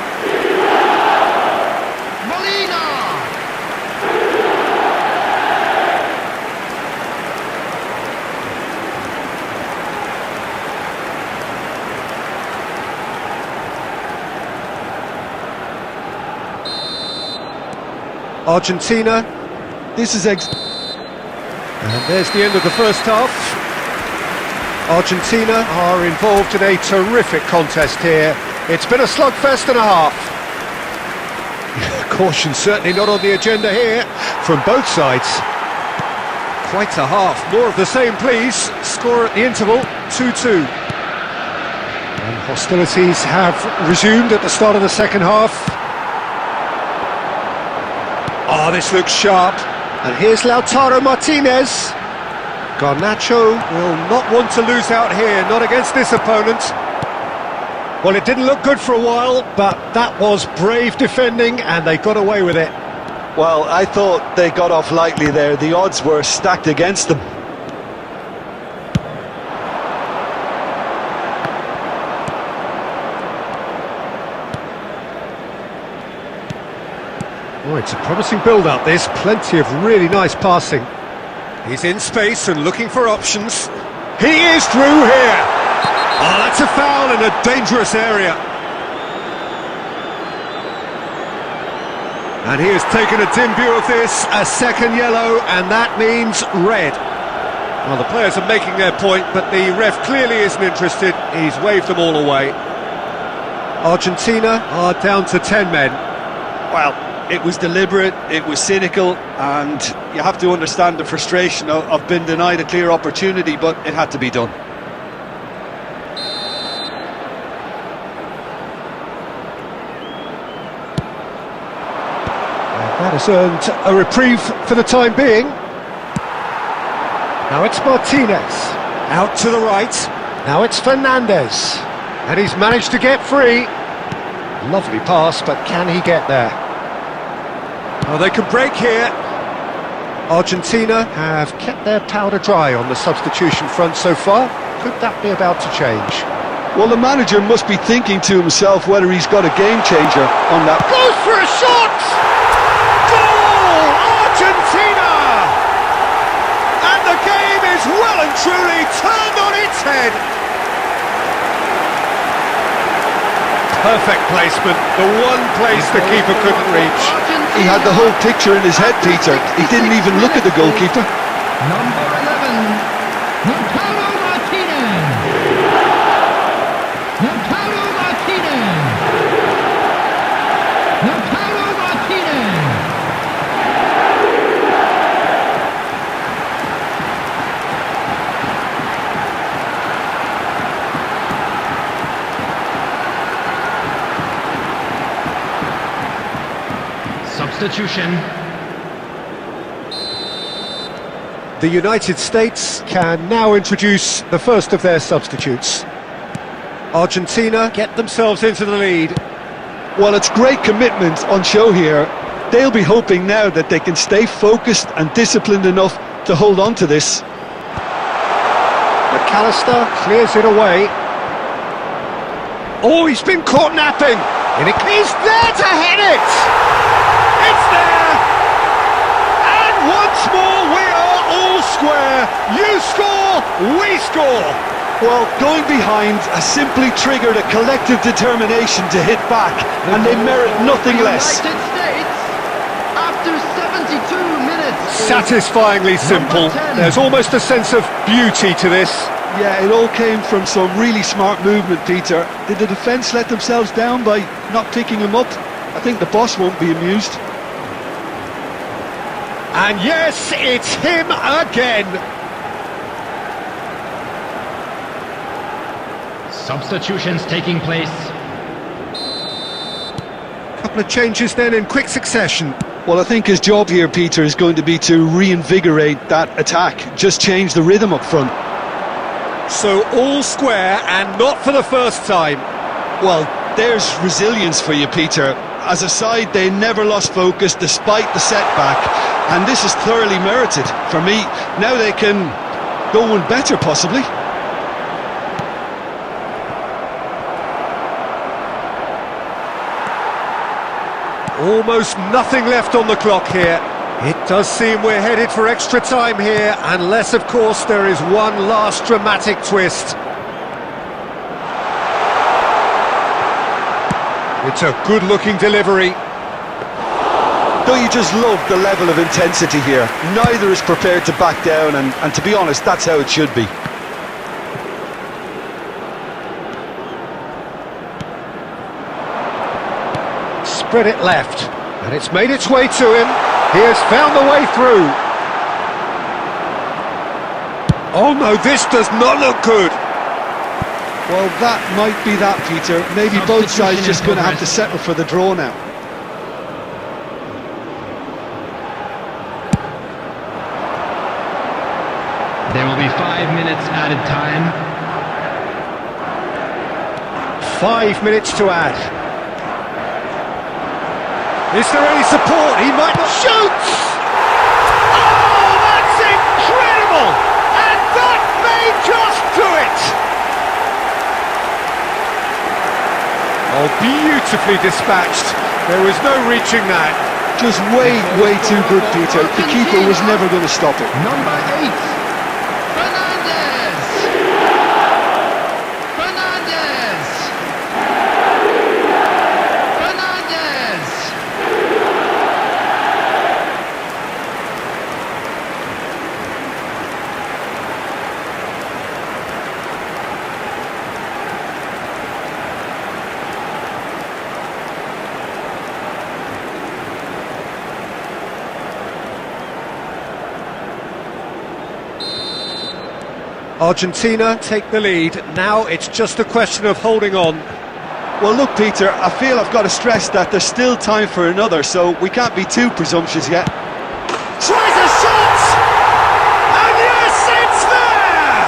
Argentina. This is And there's the end of the first half. Argentina are involved in a terrific contest here. It's been a slugfest and a half. Caution certainly not on the agenda here from both sides. Quite a half. More of the same, please. Score at the interval, 2-2. And hostilities have resumed at the start of the second half. Oh, this looks sharp. And here's Lautaro Martinez. Garnacho will not want to lose out here, not against this opponent. Well, it didn't look good for a while, but that was brave defending, and they got away with it. Well, I thought they got off lightly there. The odds were stacked against them. Oh, it's a promising build-up, this. Plenty of really nice passing. He's in space and looking for options. He is through here! Oh, that's a foul in a dangerous area. And he has taken a dim view of this, a second yellow, and that means red. Well, the players are making their point, but the ref clearly isn't interested. He's waved them all away. Argentina are down to 10 men. Well, it was deliberate, it was cynical, and you have to understand the frustration of being denied a clear opportunity, but it had to be done. That has earned a reprieve for the time being. Now it's Martinez, out to the right. Now it's Fernandez, and he's managed to get free. Lovely pass, but can he get there? Oh, they can break here. Argentina have kept their powder dry on the substitution front so far. Could that be about to change? Well, the manager must be thinking to himself whether he's got a game changer on that. Goes for a shot! Goal! Argentina! And the game is well and truly turned on its head. Perfect placement, the one place the keeper couldn't reach. He had the whole picture in his head, Peter. He didn't even look at the goalkeeper. Number 11, Lautaro Martinez. Lautaro Martinez. Lautaro Martinez. Substitution. The United States can now introduce the first of their substitutes. Argentina get themselves into the lead. Well, it's great commitment on show here. They'll be hoping now that they can stay focused and disciplined enough to hold on to this. McAllister clears it away. Oh, he's been caught napping! And he's there to head it! It's there! And once more we are all square. You score, we score! Well, going behind has simply triggered a collective determination to hit back, and they merit nothing less. United States, after 72 minutes. Satisfyingly simple. There's almost a sense of beauty to this. Yeah, it all came from some really smart movement, Peter. Did the defence let themselves down by not picking him up? I think the boss won't be amused. And yes, it's him again. Substitutions taking place. Couple of changes then in quick succession. Well, I think his job here, Peter, is going to be to reinvigorate that attack. Just change the rhythm up front. So all square and not for the first time. Well, there's resilience for you, Peter. As a side, they never lost focus despite the setback, and this is thoroughly merited. For me, now they can go one better, possibly. Almost nothing left on the clock here. It does seem we're headed for extra time here, unless, of course, there is one last dramatic twist. It's a good-looking delivery. Don't you just love the level of intensity here? Neither is prepared to back down, and to be honest, that's how it should be. Spread it left, and it's made its way to him. He has found the way through. Oh no, this does not look good. Well, that might be that, Peter. Maybe both sides just going to have to settle for the draw now. There will be 5 minutes added time. 5 minutes to add. Is there any support? He might not shoot! Oh, that's incredible! And that may just do it! Oh, beautifully dispatched. There was no reaching that. Just way too good, Peter. The keeper was never going to stop it. Number 8, Fernandez. Fernandez. Fernandez. Argentina take the lead. Now it's just a question of holding on. Well, look, Peter, I feel I've got to stress that there's still time for another, so we can't be too presumptuous yet. Tries a shot! And yes, it's there!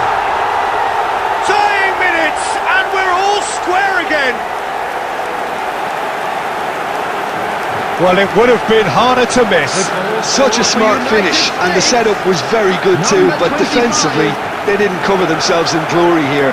Tying minutes, and we're all square again. Well, it would have been harder to miss. Such a smart finish, and the setup was very good too, but defensively, they didn't cover themselves in glory here.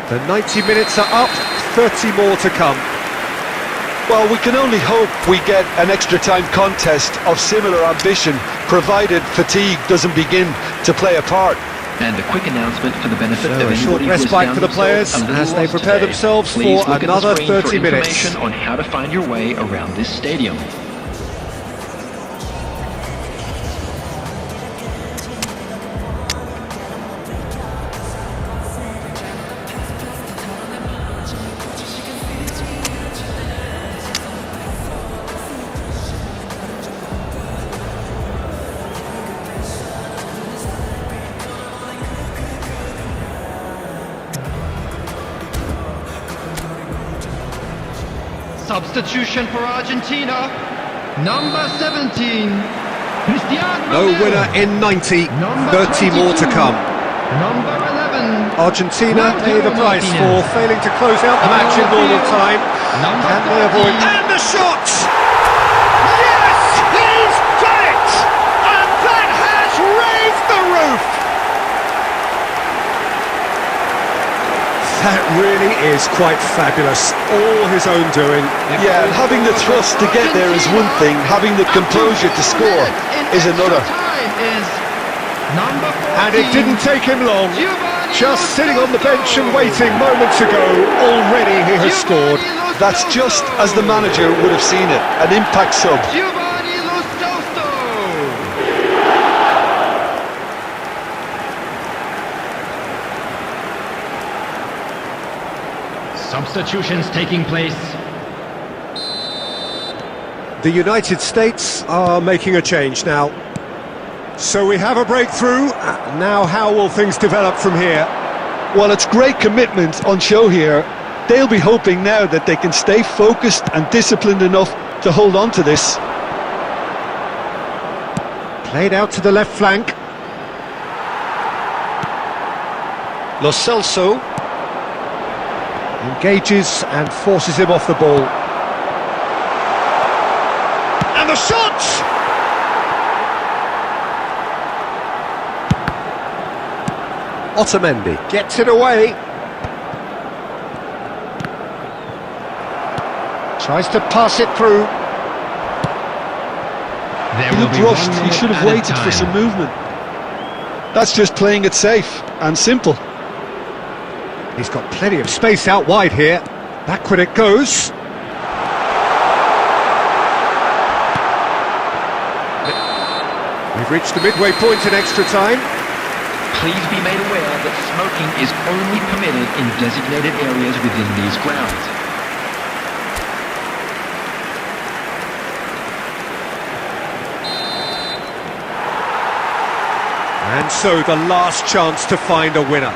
The 90 minutes are up, 30 more to come. Well, we can only hope we get an extra time contest of similar ambition, provided fatigue doesn't begin to play a part. And a quick announcement for the benefit of So a short anybody who has respite found for the themselves players a little as they lost prepare today. themselves Please for look at the another screen 30 for minutes. information on how to find your way around this stadium. Substitution for Argentina. Number 17. Cristiano No Ronaldo. winner in 90, Number 30 more to 22. come. Number 11. Argentina pay the price for Martinez. failing to close out the match in normal time. Number Can they avoid... 13. And the shot! Yes! He's done it! And that has raised the roof! That really is quite fabulous. All his own doing. Yeah, and having the thrust to get there is one thing, having the composure to score is another. Time is number 14. And it didn't take him long. Giovanni Just Lo sitting on the bench and Celso. waiting moments ago, already he has scored. Giovanni Lo That's just as the manager would have seen it, an impact sub. Giovanni Lo Celso. Substitutions taking place. The United States are making a change now. So we have a breakthrough. Now how will things develop from here? Well, it's great commitment on show here. They'll be hoping now that they can stay focused and disciplined enough to hold on to this. Played out to the left flank. Lo Celso engages and forces him off the ball. And the shot! Otamendi gets it away. Tries to pass it through. There He will looked be rushed, 1 he minute should have at a waited for time. some movement. That's just playing it safe and simple. He's got plenty of space out wide here. Backward it goes. We've reached the midway point in extra time. Please be made aware that smoking is only permitted in designated areas within these grounds. And so the last chance to find a winner.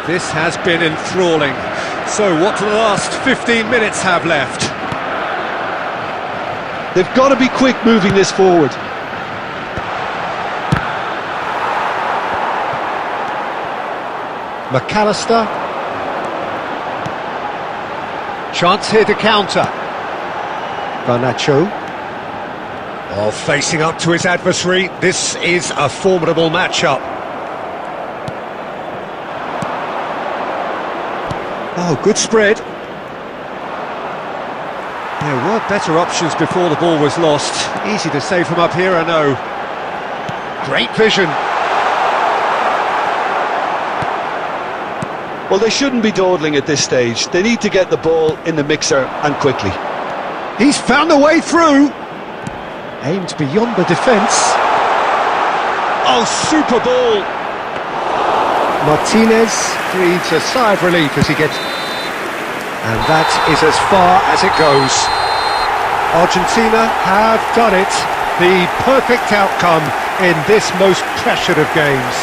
This has been enthralling. So what do the last 15 minutes have left? They've got to be quick moving this forward. McAllister. Chance here to counter. Garnacho. Oh, facing up to his adversary. This is a formidable matchup. Oh, good spread. There were better options before the ball was lost. Easy to say from up here, I know. Great vision. Well, they shouldn't be dawdling at this stage. They need to get the ball in the mixer and quickly. He's found a way through. Aimed beyond the defence. Oh, super ball. Martinez breathes a sigh of relief as he gets... And that is as far as it goes. Argentina have done it. The perfect outcome in this most pressured of games.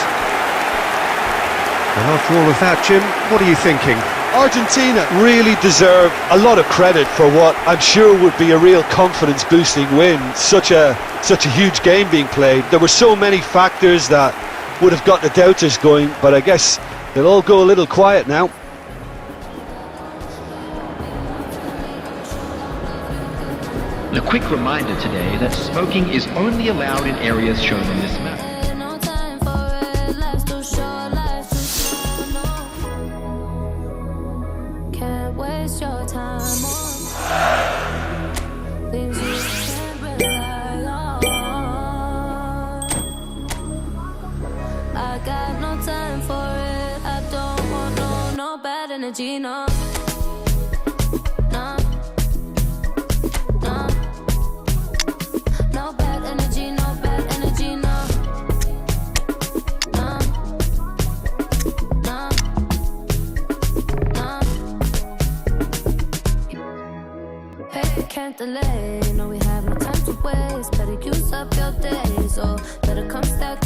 And after all of that, Jim, what are you thinking? Argentina really deserve a lot of credit for what I'm sure would be a real confidence-boosting win. Such a huge game being played. There were so many factors that would have got the doubters going, but I guess they'll all go a little quiet now. A quick reminder today that smoking is only allowed in areas shown on this map. No time for it, life's too short, life's too short, no. Can't waste your time on things you can't rely on. I got no time for it, I don't want no bad energy, no. No. No. No bad energy, no bad energy, no. No. No. No. Hey, can't delay. No, we have no time to waste. Better use up your days, or better come stack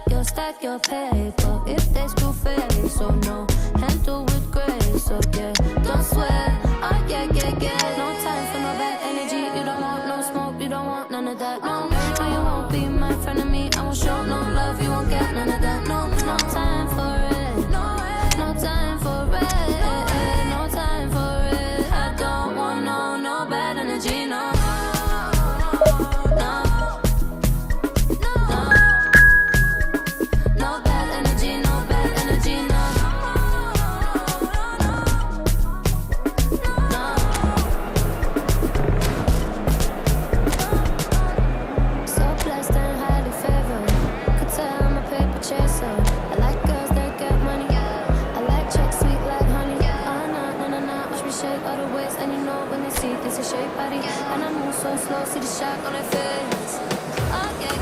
your stack your paper. If they screw face, so no, handle with grace, so yeah. Don't of that. No, no, you won't be my friend of me. I won't show no love, you won't get none of that. No, no time for it. No time for it. No time for it. I don't want no bad energy, no. No bad energy, no bad energy, no. So blessed and highly favored. Could tell I'm a paper chaser. I like girls that get money. I like checks sweet like honey. Oh, no. Watch me shake all the ways. And you know when they see this a shape body. And I move so slow, see the shock on their face. Oh, yeah.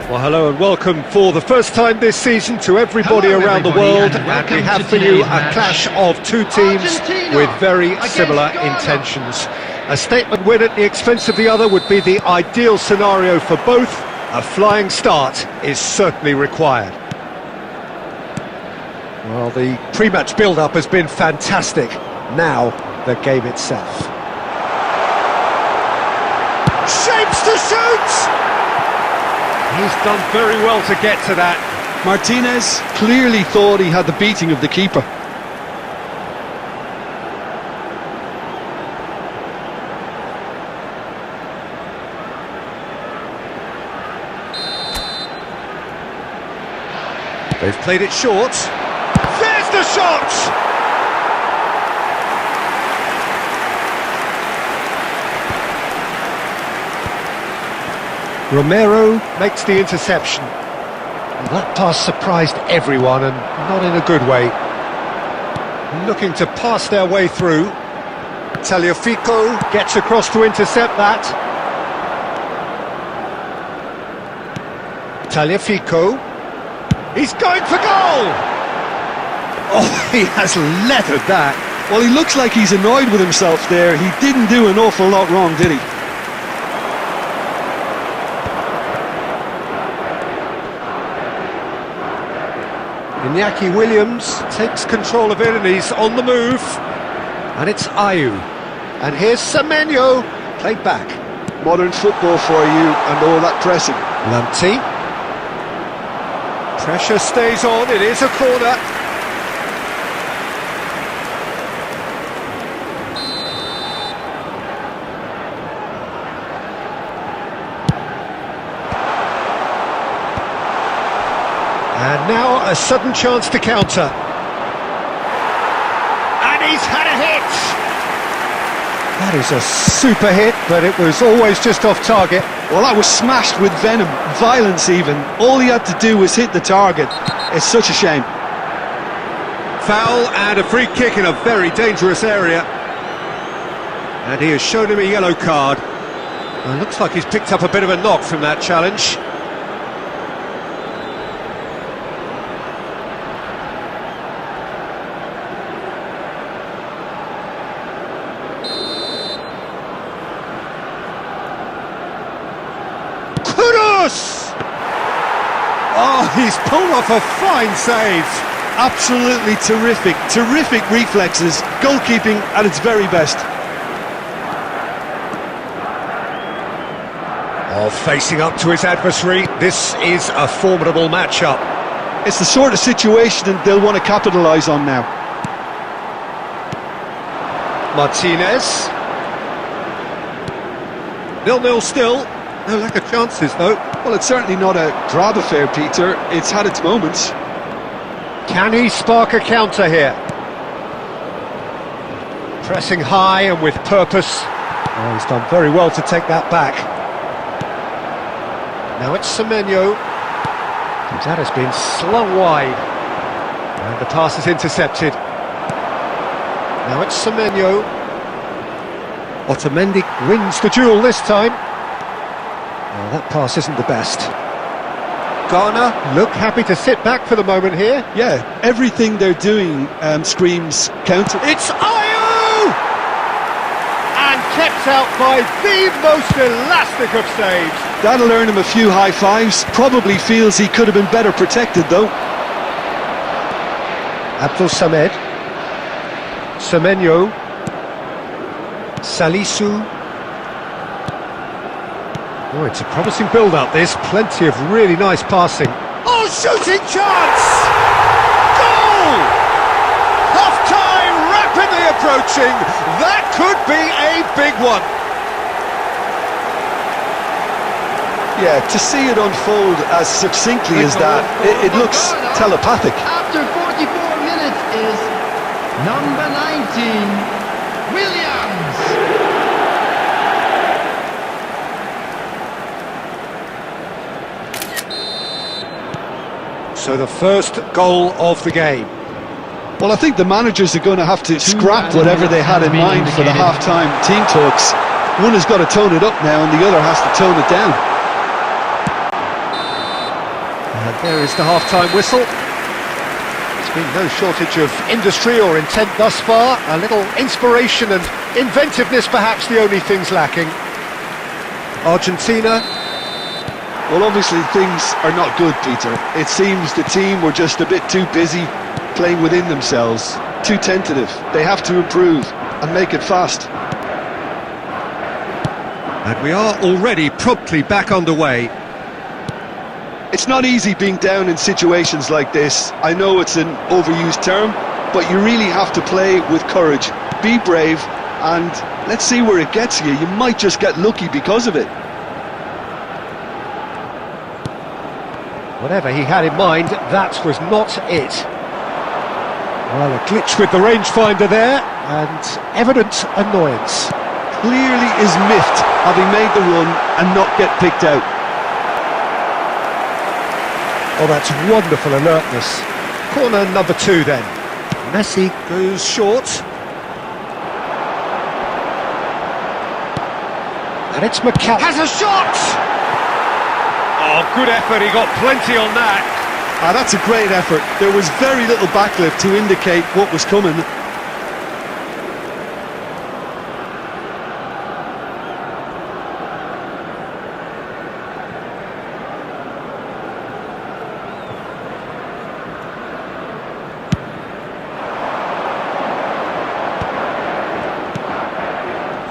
Well, hello and welcome for the first time this season to everybody Hello, around the everybody, world. and And we welcome have to for you today's a match. clash of two teams Argentina with very against similar Ghana. intentions. A statement win at the expense of the other would be the ideal scenario for both. A flying start is certainly required. Well, the pre-match build-up has been fantastic. Now, the game itself. Shapes to shoot! He's done very well to get to that. Martinez clearly thought he had the beating of the keeper. They've played it short. There's the shot! Romero makes the interception. And that pass surprised everyone, and not in a good way. Looking to pass their way through. Tagliafico gets across to intercept that. Tagliafico. He's going for goal! Oh, he has leathered that. Well, he looks like he's annoyed with himself there. He didn't do an awful lot wrong, did he? Iñaki Williams takes control of it and he's on the move. And it's Ayew. And here's Semenyo, played back. Modern football for you and all that pressing. Lamptey. Pressure stays on, it is a corner. And now a sudden chance to counter. And he's had a hit! That is a super hit, but it was always just off target. Well, that was smashed with venom, violence even. All he had to do was hit the target. It's such a shame. Foul and a free kick in a very dangerous area. And he has shown him a yellow card. Well, it looks like he's picked up a bit of a knock from that challenge. Oh, he's pulled off a fine save. Absolutely terrific reflexes. Goalkeeping at its very best. Oh, facing up to his adversary, this is a formidable matchup. It's the sort of situation they'll want to capitalise on now. Martinez. 0-0 still. No lack of chances, though. Well, it's certainly not a drab affair, Peter. It's had its moments. Can he spark a counter here? Pressing high and with purpose. Oh, he's done very well to take that back. Now it's Semenyo. That has been slung wide. And the pass is intercepted. Now it's Semenyo. Otamendi wins the duel this time. Well, that pass isn't the best. Ghana look happy to sit back for the moment here. Yeah, everything they're doing screams counter. It's Ayew! And kept out by the most elastic of saves. That'll earn him a few high fives. Probably feels he could have been better protected, though. Abdul Samed. Semenyo. Salisu. Oh, it's a promising build-up, this. Plenty of really nice passing. Oh, shooting chance! Goal! Half-time rapidly approaching. That could be a big one. Yeah, to see it unfold as succinctly as that, it looks telepathic. After 44 minutes is number 19, Williams. So the first goal of the game. Well, I think the managers are going to have to scrap whatever they had in mind for the half-time team talks. One has got to tone it up now and the other has to tone it down. And there is the half-time whistle. There's been no shortage of industry or intent thus far. A little inspiration and inventiveness perhaps the only things lacking. Argentina. Well, obviously things are not good, Peter. It seems the team were just a bit too busy playing within themselves, too tentative. They have to improve and make it fast. And we are already promptly back underway. It's not easy being down in situations like this. I know it's an overused term, but you really have to play with courage. Be brave, and let's see where it gets you. You might just get lucky because of it. Whatever he had in mind, that was not it. Well, a glitch with the rangefinder there, and evident annoyance. Clearly is miffed having made the run and not get picked out. Oh, that's wonderful alertness. Corner number 2 then. Messi goes short. And it's McCall. Has a shot! Oh, good effort, he got plenty on that. That's a great effort. There was very little backlift to indicate what was coming.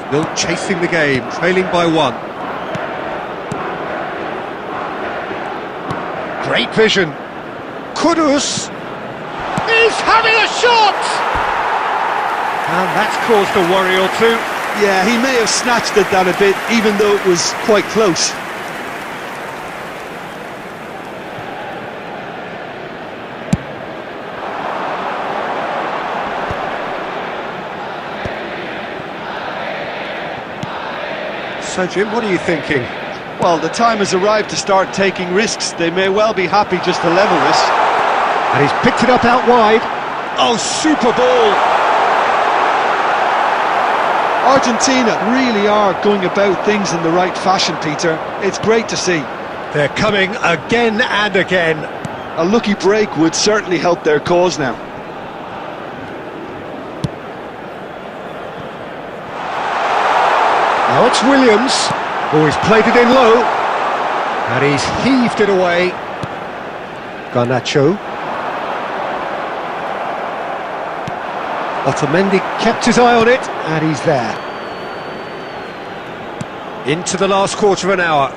Still chasing the game, trailing by 1. Great vision. Kudus is having a shot! And that's caused a worry or two. Yeah, he may have snatched at that a bit, even though it was quite close. So, Jim, what are you thinking? Well, the time has arrived to start taking risks. They may well be happy just to level this. And he's picked it up out wide. Oh, super ball! Argentina really are going about things in the right fashion, Peter. It's great to see. They're coming again and again. A lucky break would certainly help their cause now. Now it's Williams. Oh, he's played it in low. And he's heaved it away. Garnacho. Otamendi kept his eye on it, and he's there. Into the last quarter of an hour.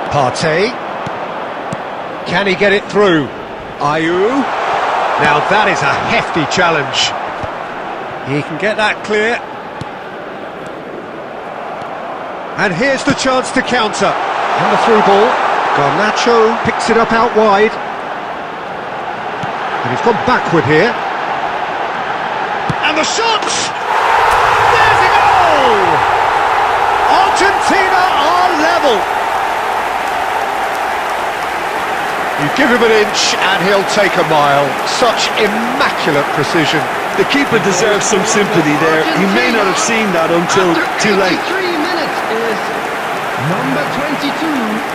Partey. Can he get it through? Ayew. Now that is a hefty challenge. He can get that clear. And here's the chance to counter. And the through ball. Garnacho picks it up out wide. And he's gone backward here. And the shot! There's a goal! Argentina are level. You give him an inch and he'll take a mile. Such immaculate precision. The keeper deserves some sympathy there. He may not have seen that until too late. 3 minutes is number 22.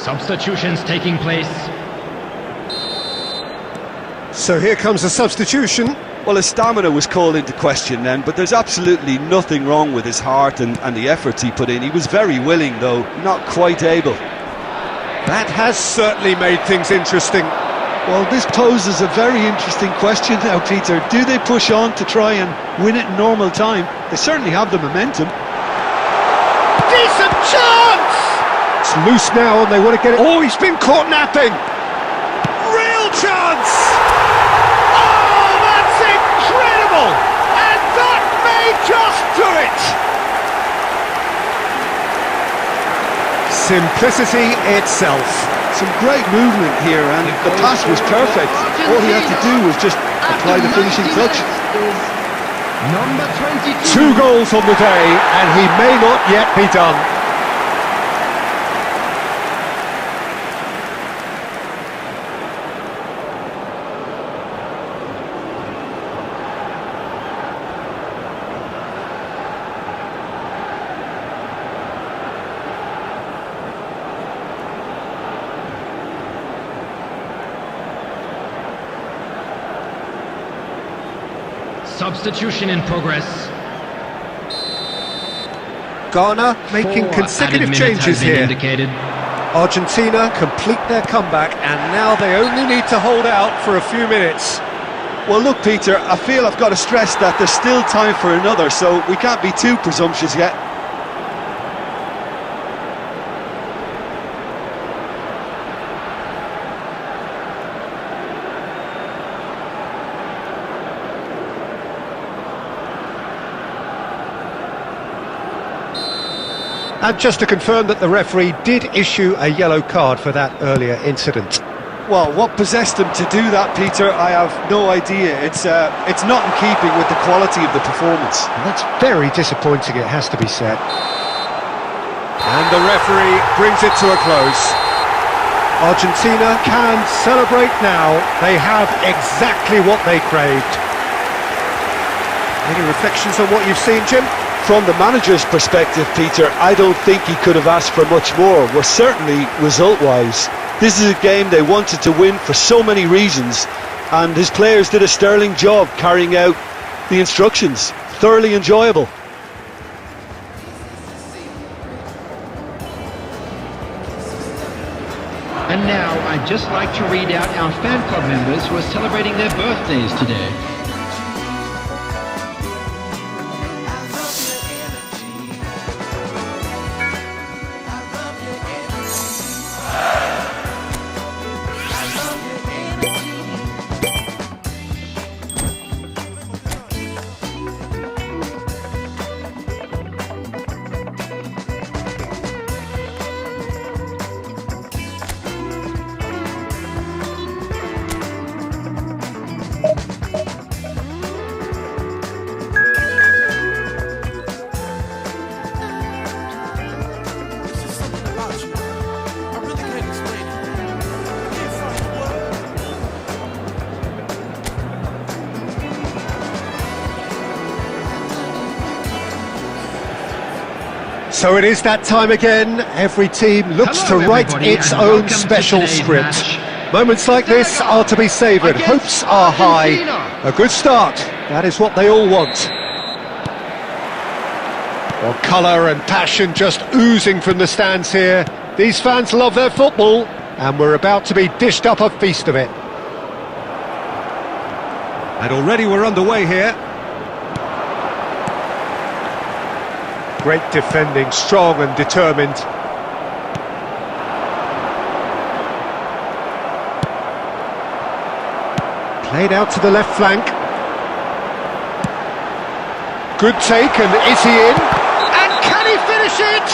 Substitutions taking place. So here comes a substitution. Well, his stamina was called into question then, but there's absolutely nothing wrong with his heart and the efforts he put in. He was very willing, though not quite able. That has certainly made things interesting. Well, this poses a very interesting question now, Peter. Do they push on to try and win it in normal time? They certainly have the momentum. Decent chance! It's loose now and they want to get it. Oh, he's been caught napping! Real chance! Oh, that's incredible! And that may just do it! Simplicity itself. Some great movement here, and the pass was perfect. All he had to do was just apply the finishing touch. Number 22. 2 goals on the day, and he may not yet be done. Substitution in progress. Ghana making 4 consecutive added minutes changes have been here. indicated. Argentina complete their comeback, and now they only need to hold out for a few minutes. Well, look, Peter, I feel I've got to stress that there's still time for another, so we can't be too presumptuous yet. And just to confirm that the referee did issue a yellow card for that earlier incident. Well, what possessed him to do that, Peter, I have no idea. It's not in keeping with the quality of the performance. And that's very disappointing, it has to be said. And the referee brings it to a close. Argentina can celebrate now. They have exactly what they craved. Any reflections on what you've seen, Jim? From the manager's perspective, Peter, I don't think he could have asked for much more. Well, certainly result-wise. This is a game they wanted to win for so many reasons, and his players did a sterling job carrying out the instructions. Thoroughly enjoyable. And now I'd just like to read out our fan club members who are celebrating their birthdays today. So it is that time again. Every team looks Hello, to write everybody, its and own welcome to special today's script. match. Moments like this are to be savoured. Hopes are high. A good start. That is what they all want. Well, colour and passion just oozing from the stands here. These fans love their football, and we're about to be dished up a feast of it. And already we're underway here. Great defending, strong and determined. Played out to the left flank. Good take, and is he in? And can he finish it?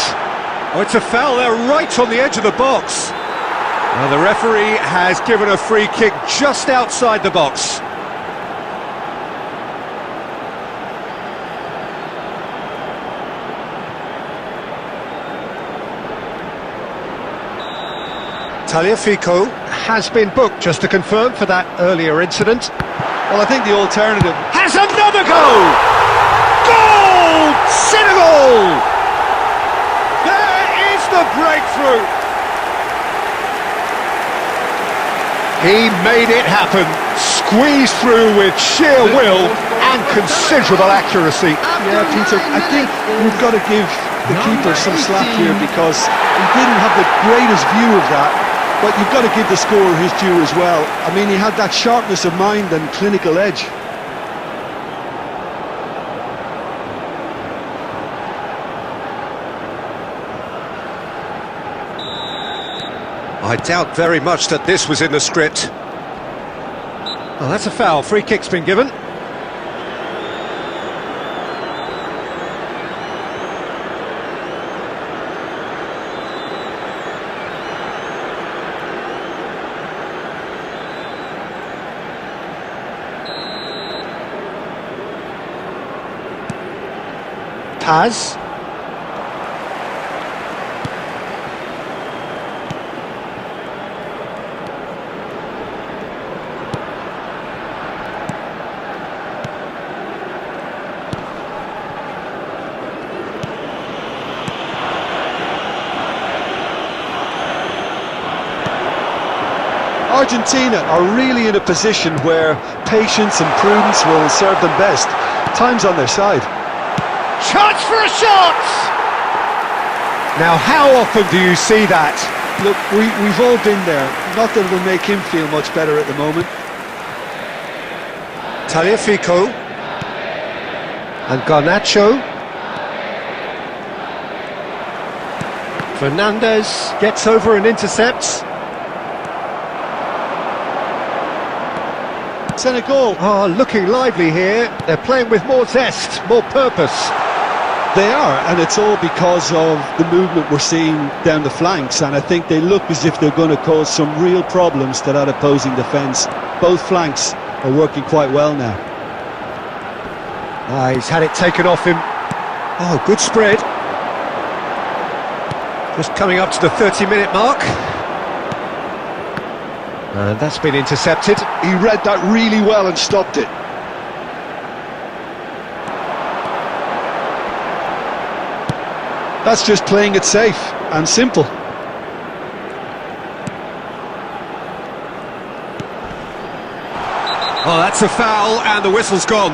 Oh, it's a foul there right on the edge of the box. Now the referee has given a free kick just outside the box. Tagliafico has been booked, just to confirm, for that earlier incident. Well, I think the alternative... Has another goal! Goal! Senegal! There is the breakthrough! He made it happen. squeezed through with sheer will and considerable accuracy. Yeah, Peter, I think we've got to give the keeper some slack here because he didn't have the greatest view of that, but you've got to give the scorer his due as well. I mean, he had that sharpness of mind and clinical edge. I doubt very much that this was in the script. Well, that's a foul. Free kick's been given. Paz. Argentina are really in a position where patience and prudence will serve them best. Time's on their side. Chance for a shot! Now, how often do you see that? Look, we've all been there. Not that it'll make him feel much better at the moment. Tagliafico. And Garnacho. Fernandez gets over and intercepts. Senegal. Oh, looking lively here. They're playing with more zest, more purpose. They are, and it's all because of the movement we're seeing down the flanks, and I think they look as if they're going to cause some real problems to that opposing defence. Both flanks are working quite well now. He's had it taken off him. Oh, good spread. Just coming up to the 30-minute mark. And that's been intercepted. He read that really well and stopped it. That's just playing it safe and simple. Oh, that's a foul, and the whistle's gone.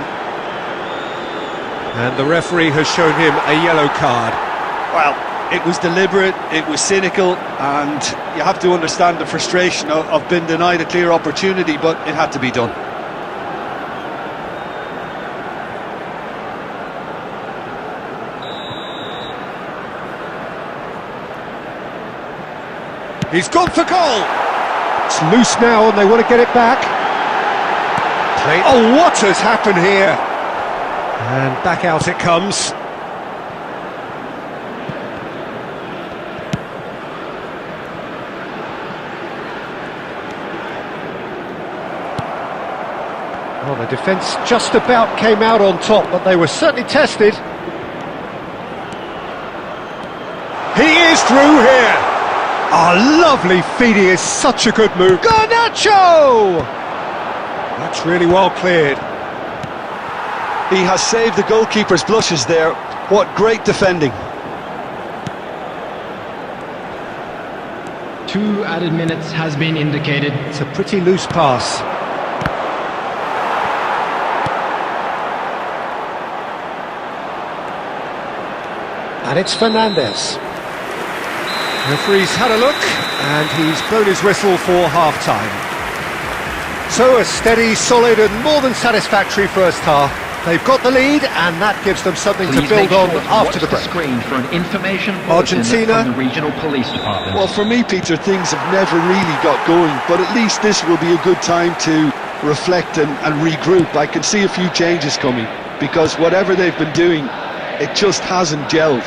And the referee has shown him a yellow card. Well, it was deliberate, it was cynical, and you have to understand the frustration of being denied a clear opportunity, but it had to be done. He's gone for goal. It's loose now, and they want to get it back. Oh, what has happened here? And back out it comes. Well, the defence just about came out on top, but they were certainly tested. He is through here. Oh, lovely feed, he is such a good move. Garnacho! That's really well cleared. He has saved the goalkeeper's blushes there. What great defending. 2 added minutes has been indicated. It's a pretty loose pass. And it's Fernandez. Referee's had a look, and he's blown his whistle for half-time. So a steady, solid and more than satisfactory first half. They've got the lead, and that gives them something to build on after the break. Screen for an information Argentina from the regional police department. Well, for me, Peter, things have never really got going, but at least this will be a good time to reflect and regroup. I can see a few changes coming, because whatever they've been doing, it just hasn't gelled.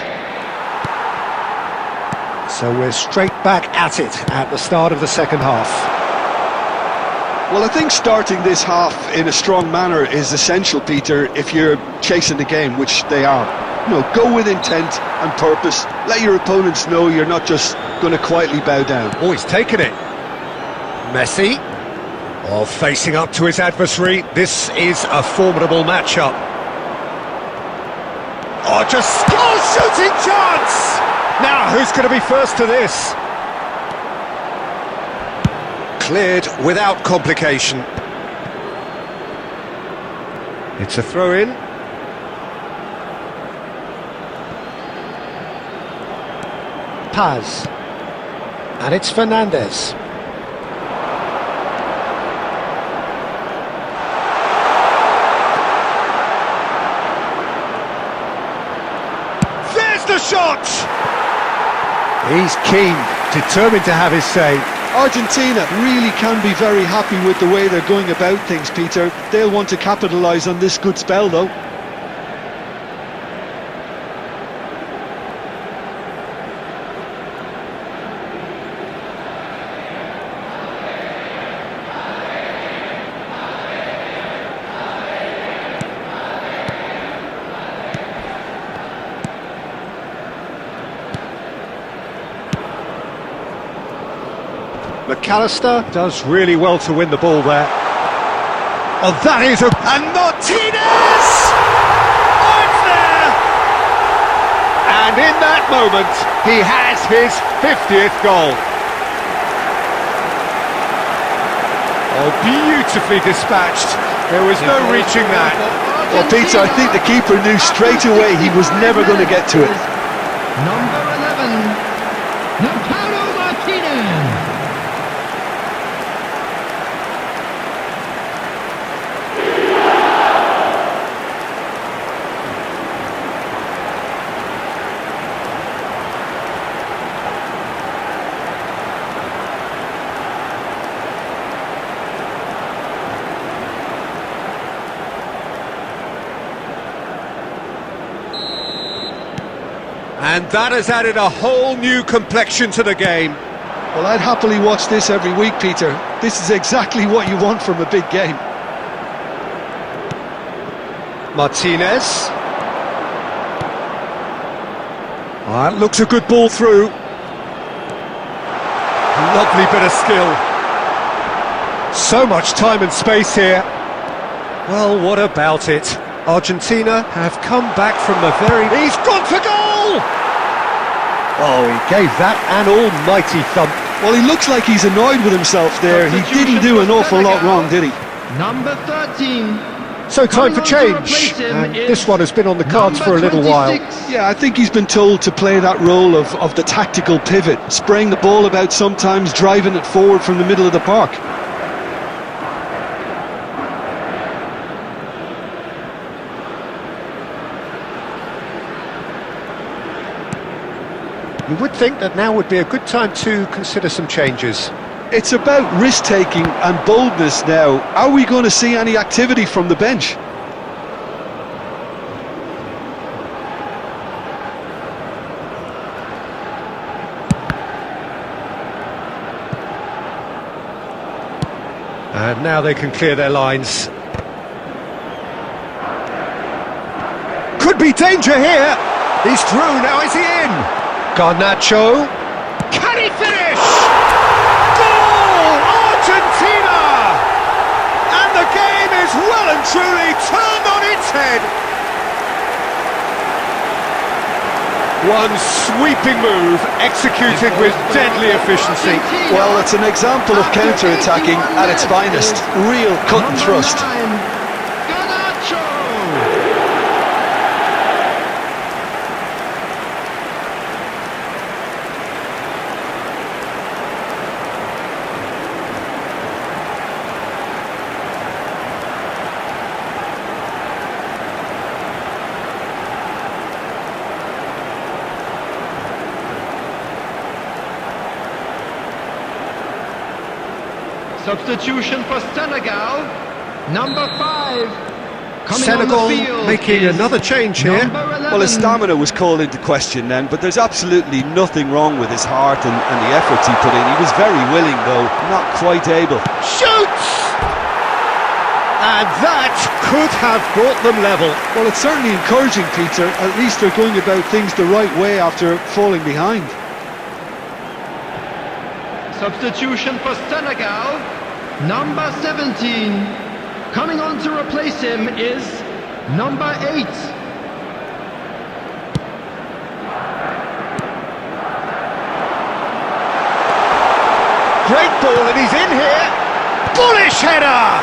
So we're straight back at it at the start of the second half. Well, I think starting this half in a strong manner is essential, Peter, if you're chasing the game, which they are. You know, go with intent and purpose. Let your opponents know you're not just going to quietly bow down. Oh, he's taken it. Messi, facing up to his adversary. This is a formidable matchup. Oh, just shooting chance! Now, who's going to be first to this? Cleared without complication. It's a throw-in. Paz. And it's Fernandez. There's the shot! He's keen, determined to have his say. Argentina really can be very happy with the way they're going about things, Peter. They'll want to capitalise on this good spell, though. McAllister does really well to win the ball there. Oh, that is and Martinez! Oh, it's there! And in that moment, he has his 50th goal. Oh, beautifully dispatched. There was no reaching that. Well, Peter, I think the keeper knew straight away he was never going to get to it. Number 11, Lautaro Martinez. And that has added a whole new complexion to the game. Well, I'd happily watch this every week, Peter. This is exactly what you want from a big game. Martinez. Oh, that looks a good ball through. Lovely bit of skill. So much time and space here. Well, what about it? Argentina have come back from the very... He's gone for goal! Oh, he gave that an almighty thump. Well, he looks like he's annoyed with himself there. He didn't do an awful lot wrong, did he? Number 13. So time for change. And this one has been on the cards for a little while. Yeah, I think he's been told to play that role of the tactical pivot, spraying the ball about sometimes, driving it forward from the middle of the park. You would think that now would be a good time to consider some changes. It's about risk-taking and boldness now. Are we going to see any activity from the bench? And now they can clear their lines. Could be danger here. He's through, now is he in? Garnacho. Can he finish? Goal! Argentina! And the game is well and truly turned on its head. One sweeping move, executed with deadly efficiency. Well, it's an example of counter-attacking at its finest. Real cut and thrust. Substitution for Senegal, number 5. Senegal making another change here. Well, his stamina was called into question then, but there's absolutely nothing wrong with his heart and the efforts he put in. He was very willing, though, not quite able. Shoots! And that could have brought them level. Well, it's certainly encouraging, Peter. At least they're going about things the right way after falling behind. Substitution for Senegal, number 17. Coming on to replace him is number 8. Great ball, and he's in here. Bullish header!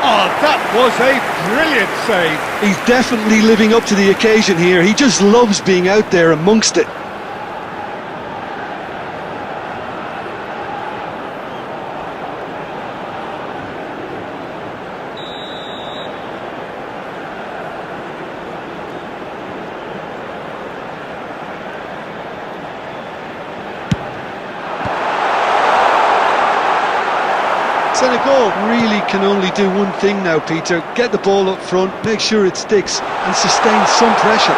Oh, that was a brilliant save. He's definitely living up to the occasion here. He just loves being out there amongst it. Senegal really can only do one thing now, Peter. Get the ball up front, make sure it sticks, and sustain some pressure.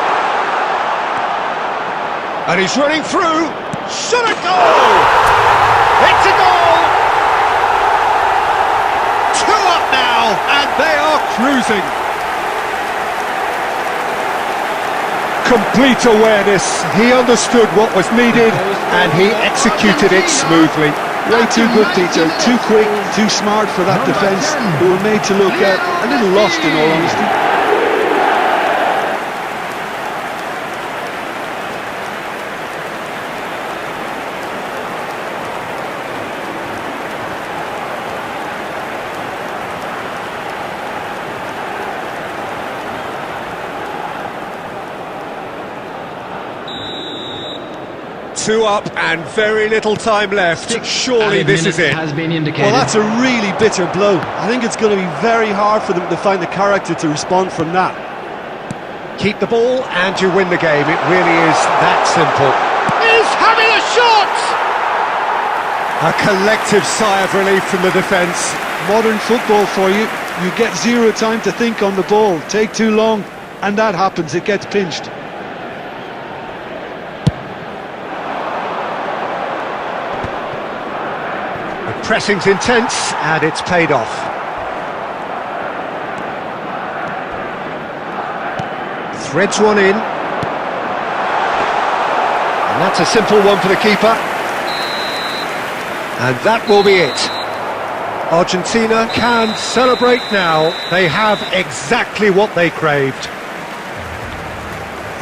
And he's running through. Shot a goal! It's a goal! 2 up now, and they are cruising. Complete awareness. He understood what was needed, and he executed it smoothly. Way too good, Peter. Too quick, too smart for that defence, who were made to look a little lost, in all honesty. Two up and very little time left. Surely this is it. Has been indicated. Well, that's a really bitter blow. I think it's going to be very hard for them to find the character to respond from that. Keep the ball and you win the game. It really is that simple. He's having a shot! A collective sigh of relief from the defence. Modern football for you. You get zero time to think on the ball. Take too long, and that happens. It gets pinched. Pressing's intense, and it's paid off. Threads one in. And that's a simple one for the keeper. And that will be it. Argentina can celebrate now. They have exactly what they craved.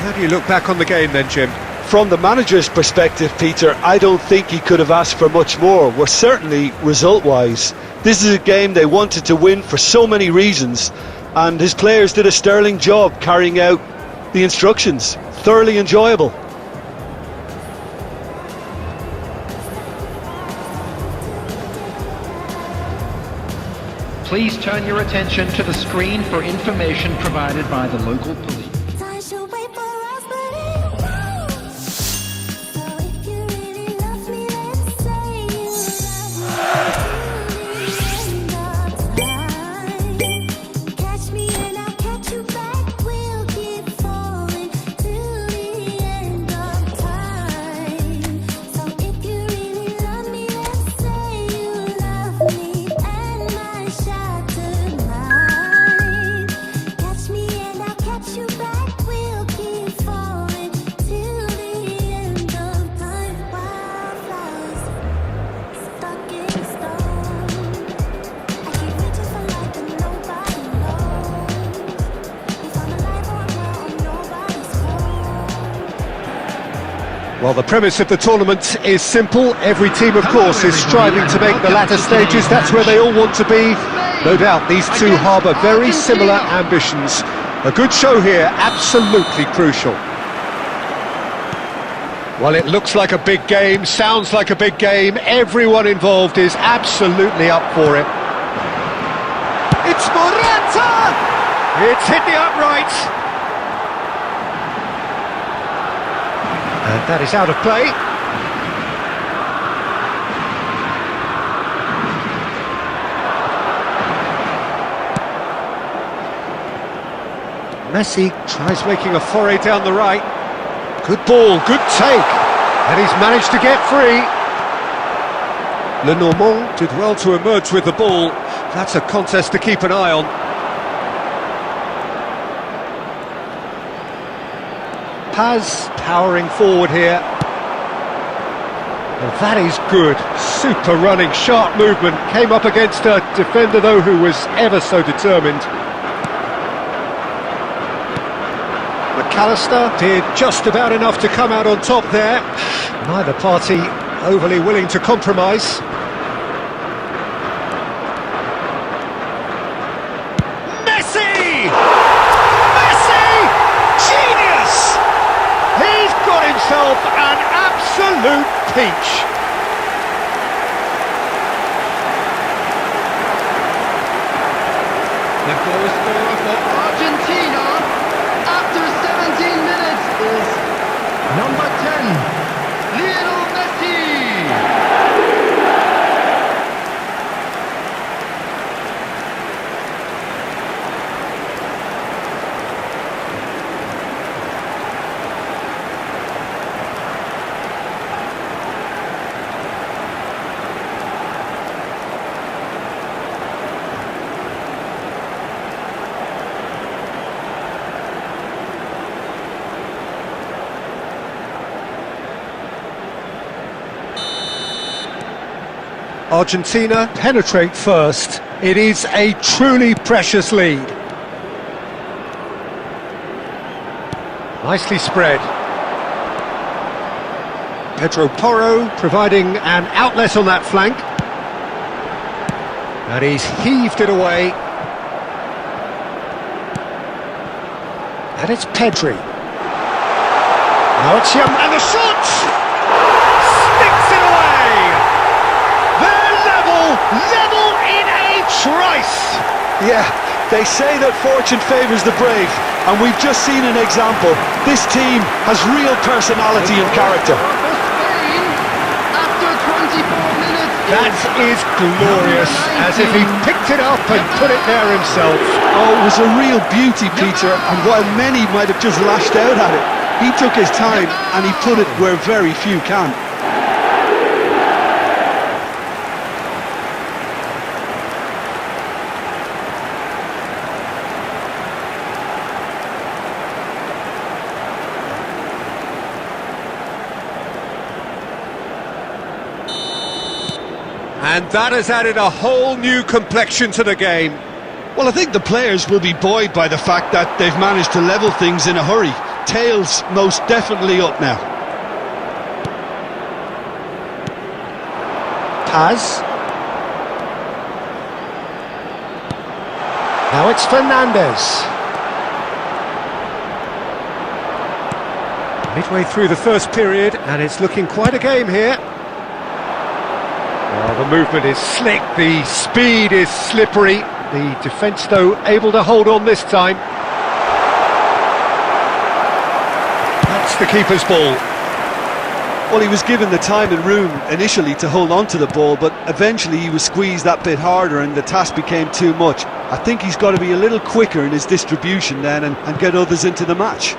How do you look back on the game then, Jim? From the manager's perspective, Peter, I don't think he could have asked for much more. Well, certainly result-wise. This is a game they wanted to win for so many reasons, and his players did a sterling job carrying out the instructions. Thoroughly enjoyable. Please turn your attention to the screen for information provided by the local police. Well, the premise of the tournament is simple. Every team, of course, is striving to make the latter stages. That's where they all want to be. No doubt these two harbour very similar ambitions. A good show here, absolutely crucial. Well, it looks like a big game, sounds like a big game. Everyone involved is absolutely up for it. It's Morata! It's hit the upright. And that is out of play. Messi tries making a foray down the right. Good ball, good take. And he's managed to get free. Le Normand did well to emerge with the ball. That's a contest to keep an eye on. Paz powering forward here. And that is good. Super running, sharp movement. Came up against a defender, though, who was ever so determined. McAllister did just about enough to come out on top there. Neither party overly willing to compromise. himself an absolute peach. The goal scorer for Argentina after 17 minutes is number 10, Lionel Messi. Argentina penetrate first. It is a truly precious lead. Nicely spread. Pedro Porro providing an outlet on that flank. And he's heaved it away. And it's Pedri. Now it's Yam, and the shot! Sticks it away! They're level in a trice! Yeah, they say that fortune favours the brave, and we've just seen an example. This team has real personality and character. For Spain, after 24 minutes That is glorious, as if he picked it up and put it there himself. Oh, it was a real beauty, Peter, and while many might have just lashed out at it, he took his time and he put it where very few can. And that has added a whole new complexion to the game. Well, I think the players will be buoyed by the fact that they've managed to level things in a hurry. Tails most definitely up now. Paz. Now it's Fernandez. Midway through the first period, and it's looking quite a game here. Well, the movement is slick, the speed is slippery. The defence, though, able to hold on this time. That's the keeper's ball. Well, he was given the time and room initially to hold on to the ball, but eventually he was squeezed that bit harder and the task became too much. I think he's got to be a little quicker in his distribution then and get others into the match.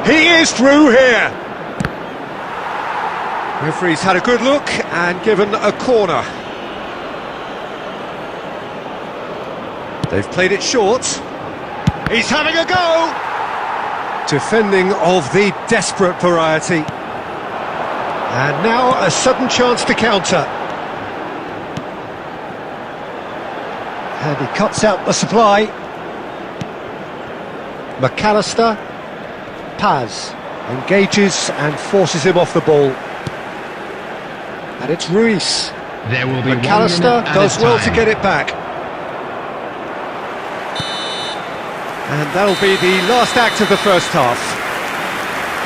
He is through here. Referee's had a good look and given a corner. They've played it short. He's having a go! Defending of the desperate variety. And now a sudden chance to counter. And he cuts out the supply. McAllister. Paz engages and forces him off the ball. And it's Ruiz. There will be McAllister does well to get it back. And that'll be the last act of the first half.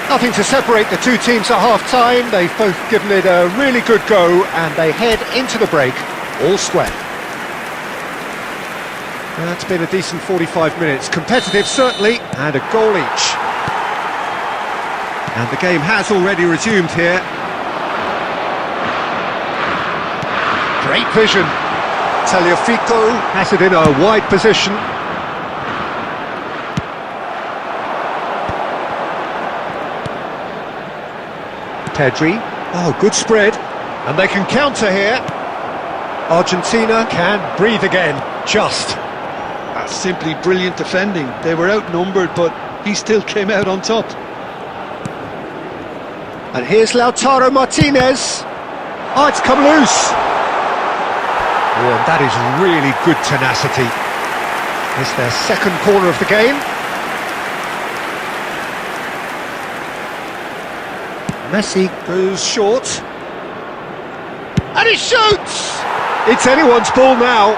Nothing to separate the two teams at half-time. They've both given it a really good go and they head into the break all square. That's been a decent 45 minutes. Competitive, certainly, and a goal each. And the game has already resumed here. Great vision. Tagliafico has it in a wide position. Pedri. Oh, good spread. And they can counter here. Argentina can breathe again. Just. That's simply brilliant defending. They were outnumbered, but he still came out on top. And here's Lautaro Martinez. Oh, it's come loose. Oh, and that is really good tenacity. It's their second corner of the game. Messi goes short. And he shoots! It's anyone's ball now.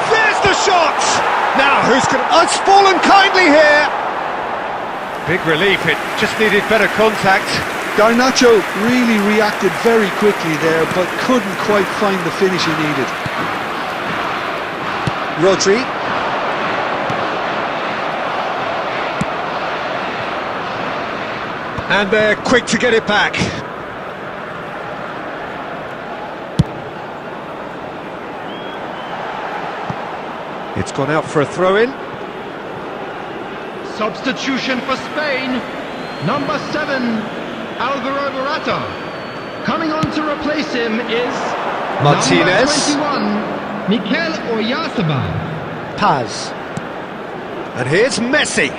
There's the shot! Now who's going to... Oh, it's fallen kindly here! Big relief, it just needed better contact. Garnacho really reacted very quickly there, but couldn't quite find the finish he needed. Rodri. And they're quick to get it back. It's gone out for a throw-in. Substitution for Spain. Number 7, Alvaro Morata. Coming on to replace him is Martinez. number 21, Mikel Oyarzabal. Paz. And here's Messi.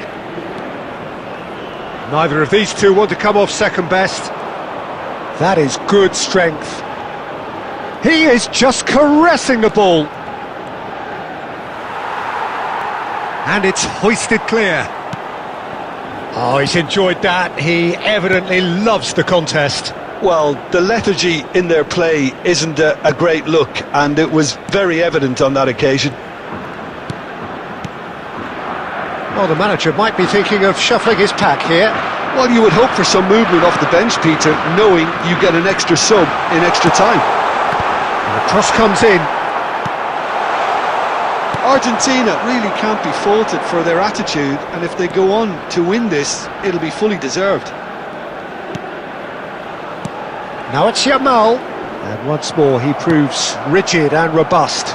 Neither of these two want to come off second best. That is good strength. He is just caressing the ball. And it's hoisted clear. Oh, he's enjoyed that. He evidently loves the contest. Well, the lethargy in their play isn't a great look, and it was very evident on that occasion. Well, the manager might be thinking of shuffling his pack here. Well, you would hope for some movement off the bench, Peter, knowing you get an extra sub in extra time. And the cross comes in. Argentina really can't be faulted for their attitude, and if they go on to win this, it'll be fully deserved. Now it's Yamal. And once more he proves rigid and robust.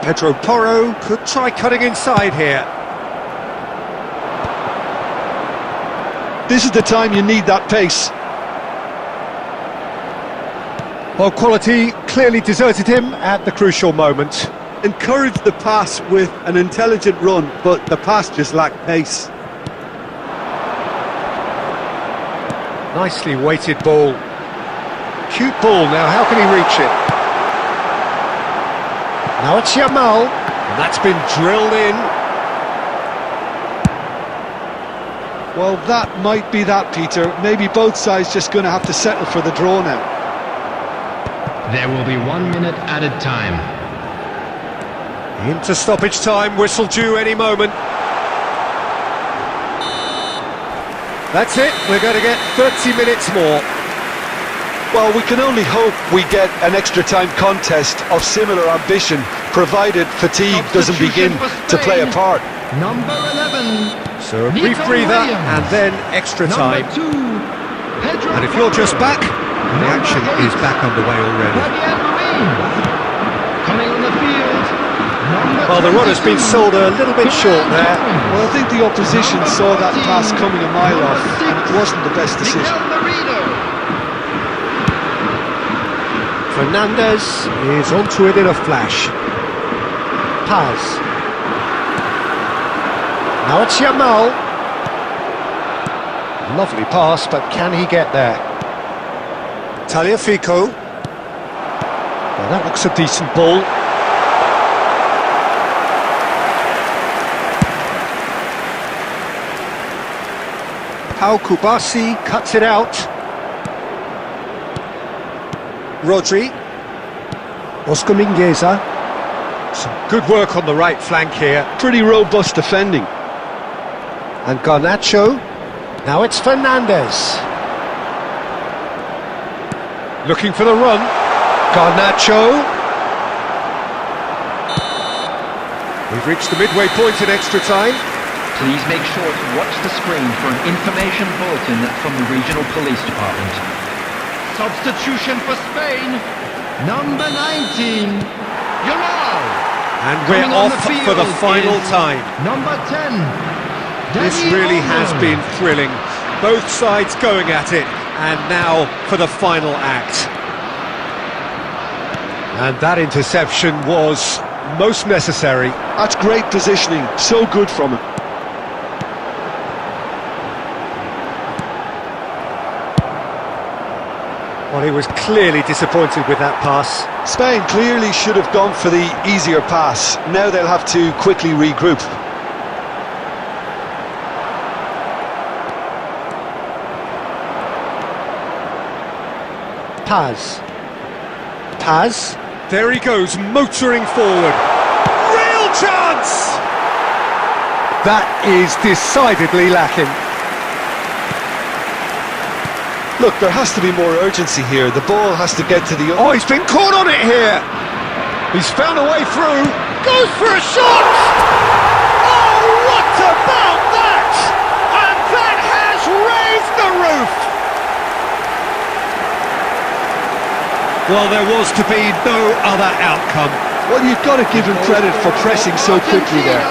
Pedro Porro could try cutting inside here. This is the time you need that pace. Well, quality clearly deserted him at the crucial moment. Encouraged the pass with an intelligent run, but the pass just lacked pace. Nicely weighted ball. Cute ball now, how can he reach it? Now it's Yamal, and that's been drilled in. Well, that might be that, Peter. Maybe both sides just going to have to settle for the draw now. There will be 1 minute added time. Into stoppage time, whistle due any moment. That's it, we're going to get 30 minutes more. Well, we can only hope we get an extra time contest of similar ambition, provided fatigue doesn't begin to play a part. Number 11. So a brief Nico breather Williams. and then extra time. Number 2, Pedro And if you're just back, the action is back underway already. Coming on the field. Well, the run has been sold a little bit short there. Well, I think the opposition saw that pass coming a mile off, and it wasn't the best decision. Fernandez is onto it in a flash. Paz. Now it's Yamal. Lovely pass, but can he get there? Tagliafico. Well, that looks a decent ball. Pau Kubasi cuts it out. Rodri. Oscar Mingueza. Some good work on the right flank here. Pretty robust defending. And Garnacho. Now it's Fernandez. Looking for the run. Garnacho. We've reached the midway point in extra time. Please make sure to watch the screen for an information bulletin from the regional police department. Substitution for Spain. Number 19. Yamal. And we're off for the final time. Number 10. This really has been thrilling. Both sides going at it. And now for the final act. And that interception was most necessary. That's great positioning. So good from him. Well, he was clearly disappointed with that pass. Spain clearly should have gone for the easier pass. Now they'll have to quickly regroup. Paz. Paz. There he goes, motoring forward. Real chance! That is decidedly lacking. Look, there has to be more urgency here. The ball has to get to the... Oh, he's been caught on it here. He's found a way through. Goes for a shot! Oh, what about that? And that has raised the roof! Well, there was to be no other outcome. Well, you've got to give him credit for pressing so quickly there.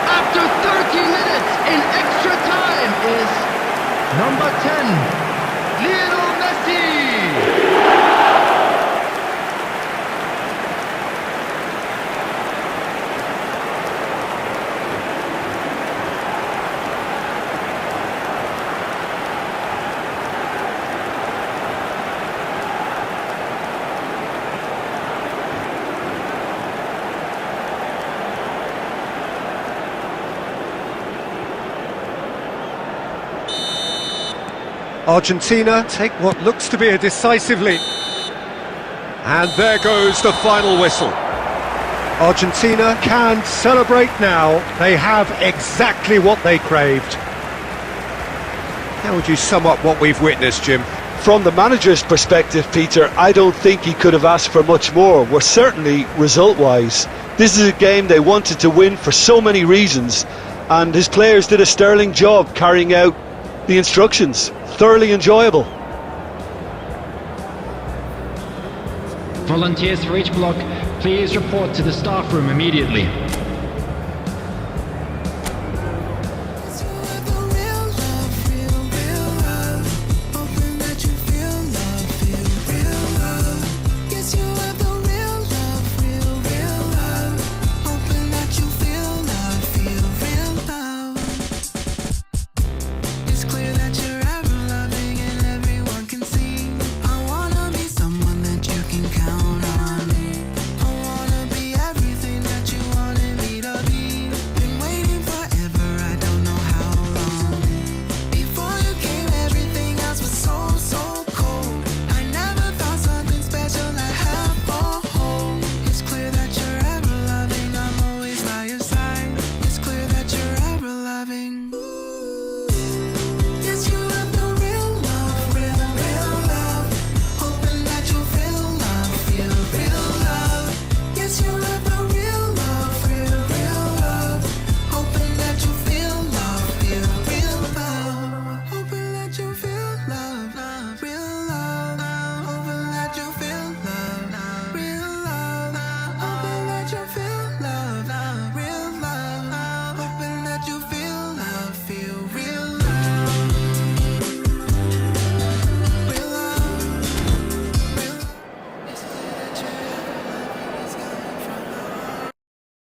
After 30 minutes in extra time is number 10. Lionel Messi! Argentina take what looks to be a decisive lead. And there goes the final whistle. Argentina can celebrate now. They have exactly what they craved. How would you sum up what we've witnessed, Jim? From the manager's perspective, Peter, I don't think he could have asked for much more. Well, certainly result-wise. This is a game they wanted to win for so many reasons, and his players did a sterling job carrying out the instructions. Thoroughly enjoyable. Volunteers for each block, please report to the staff room immediately.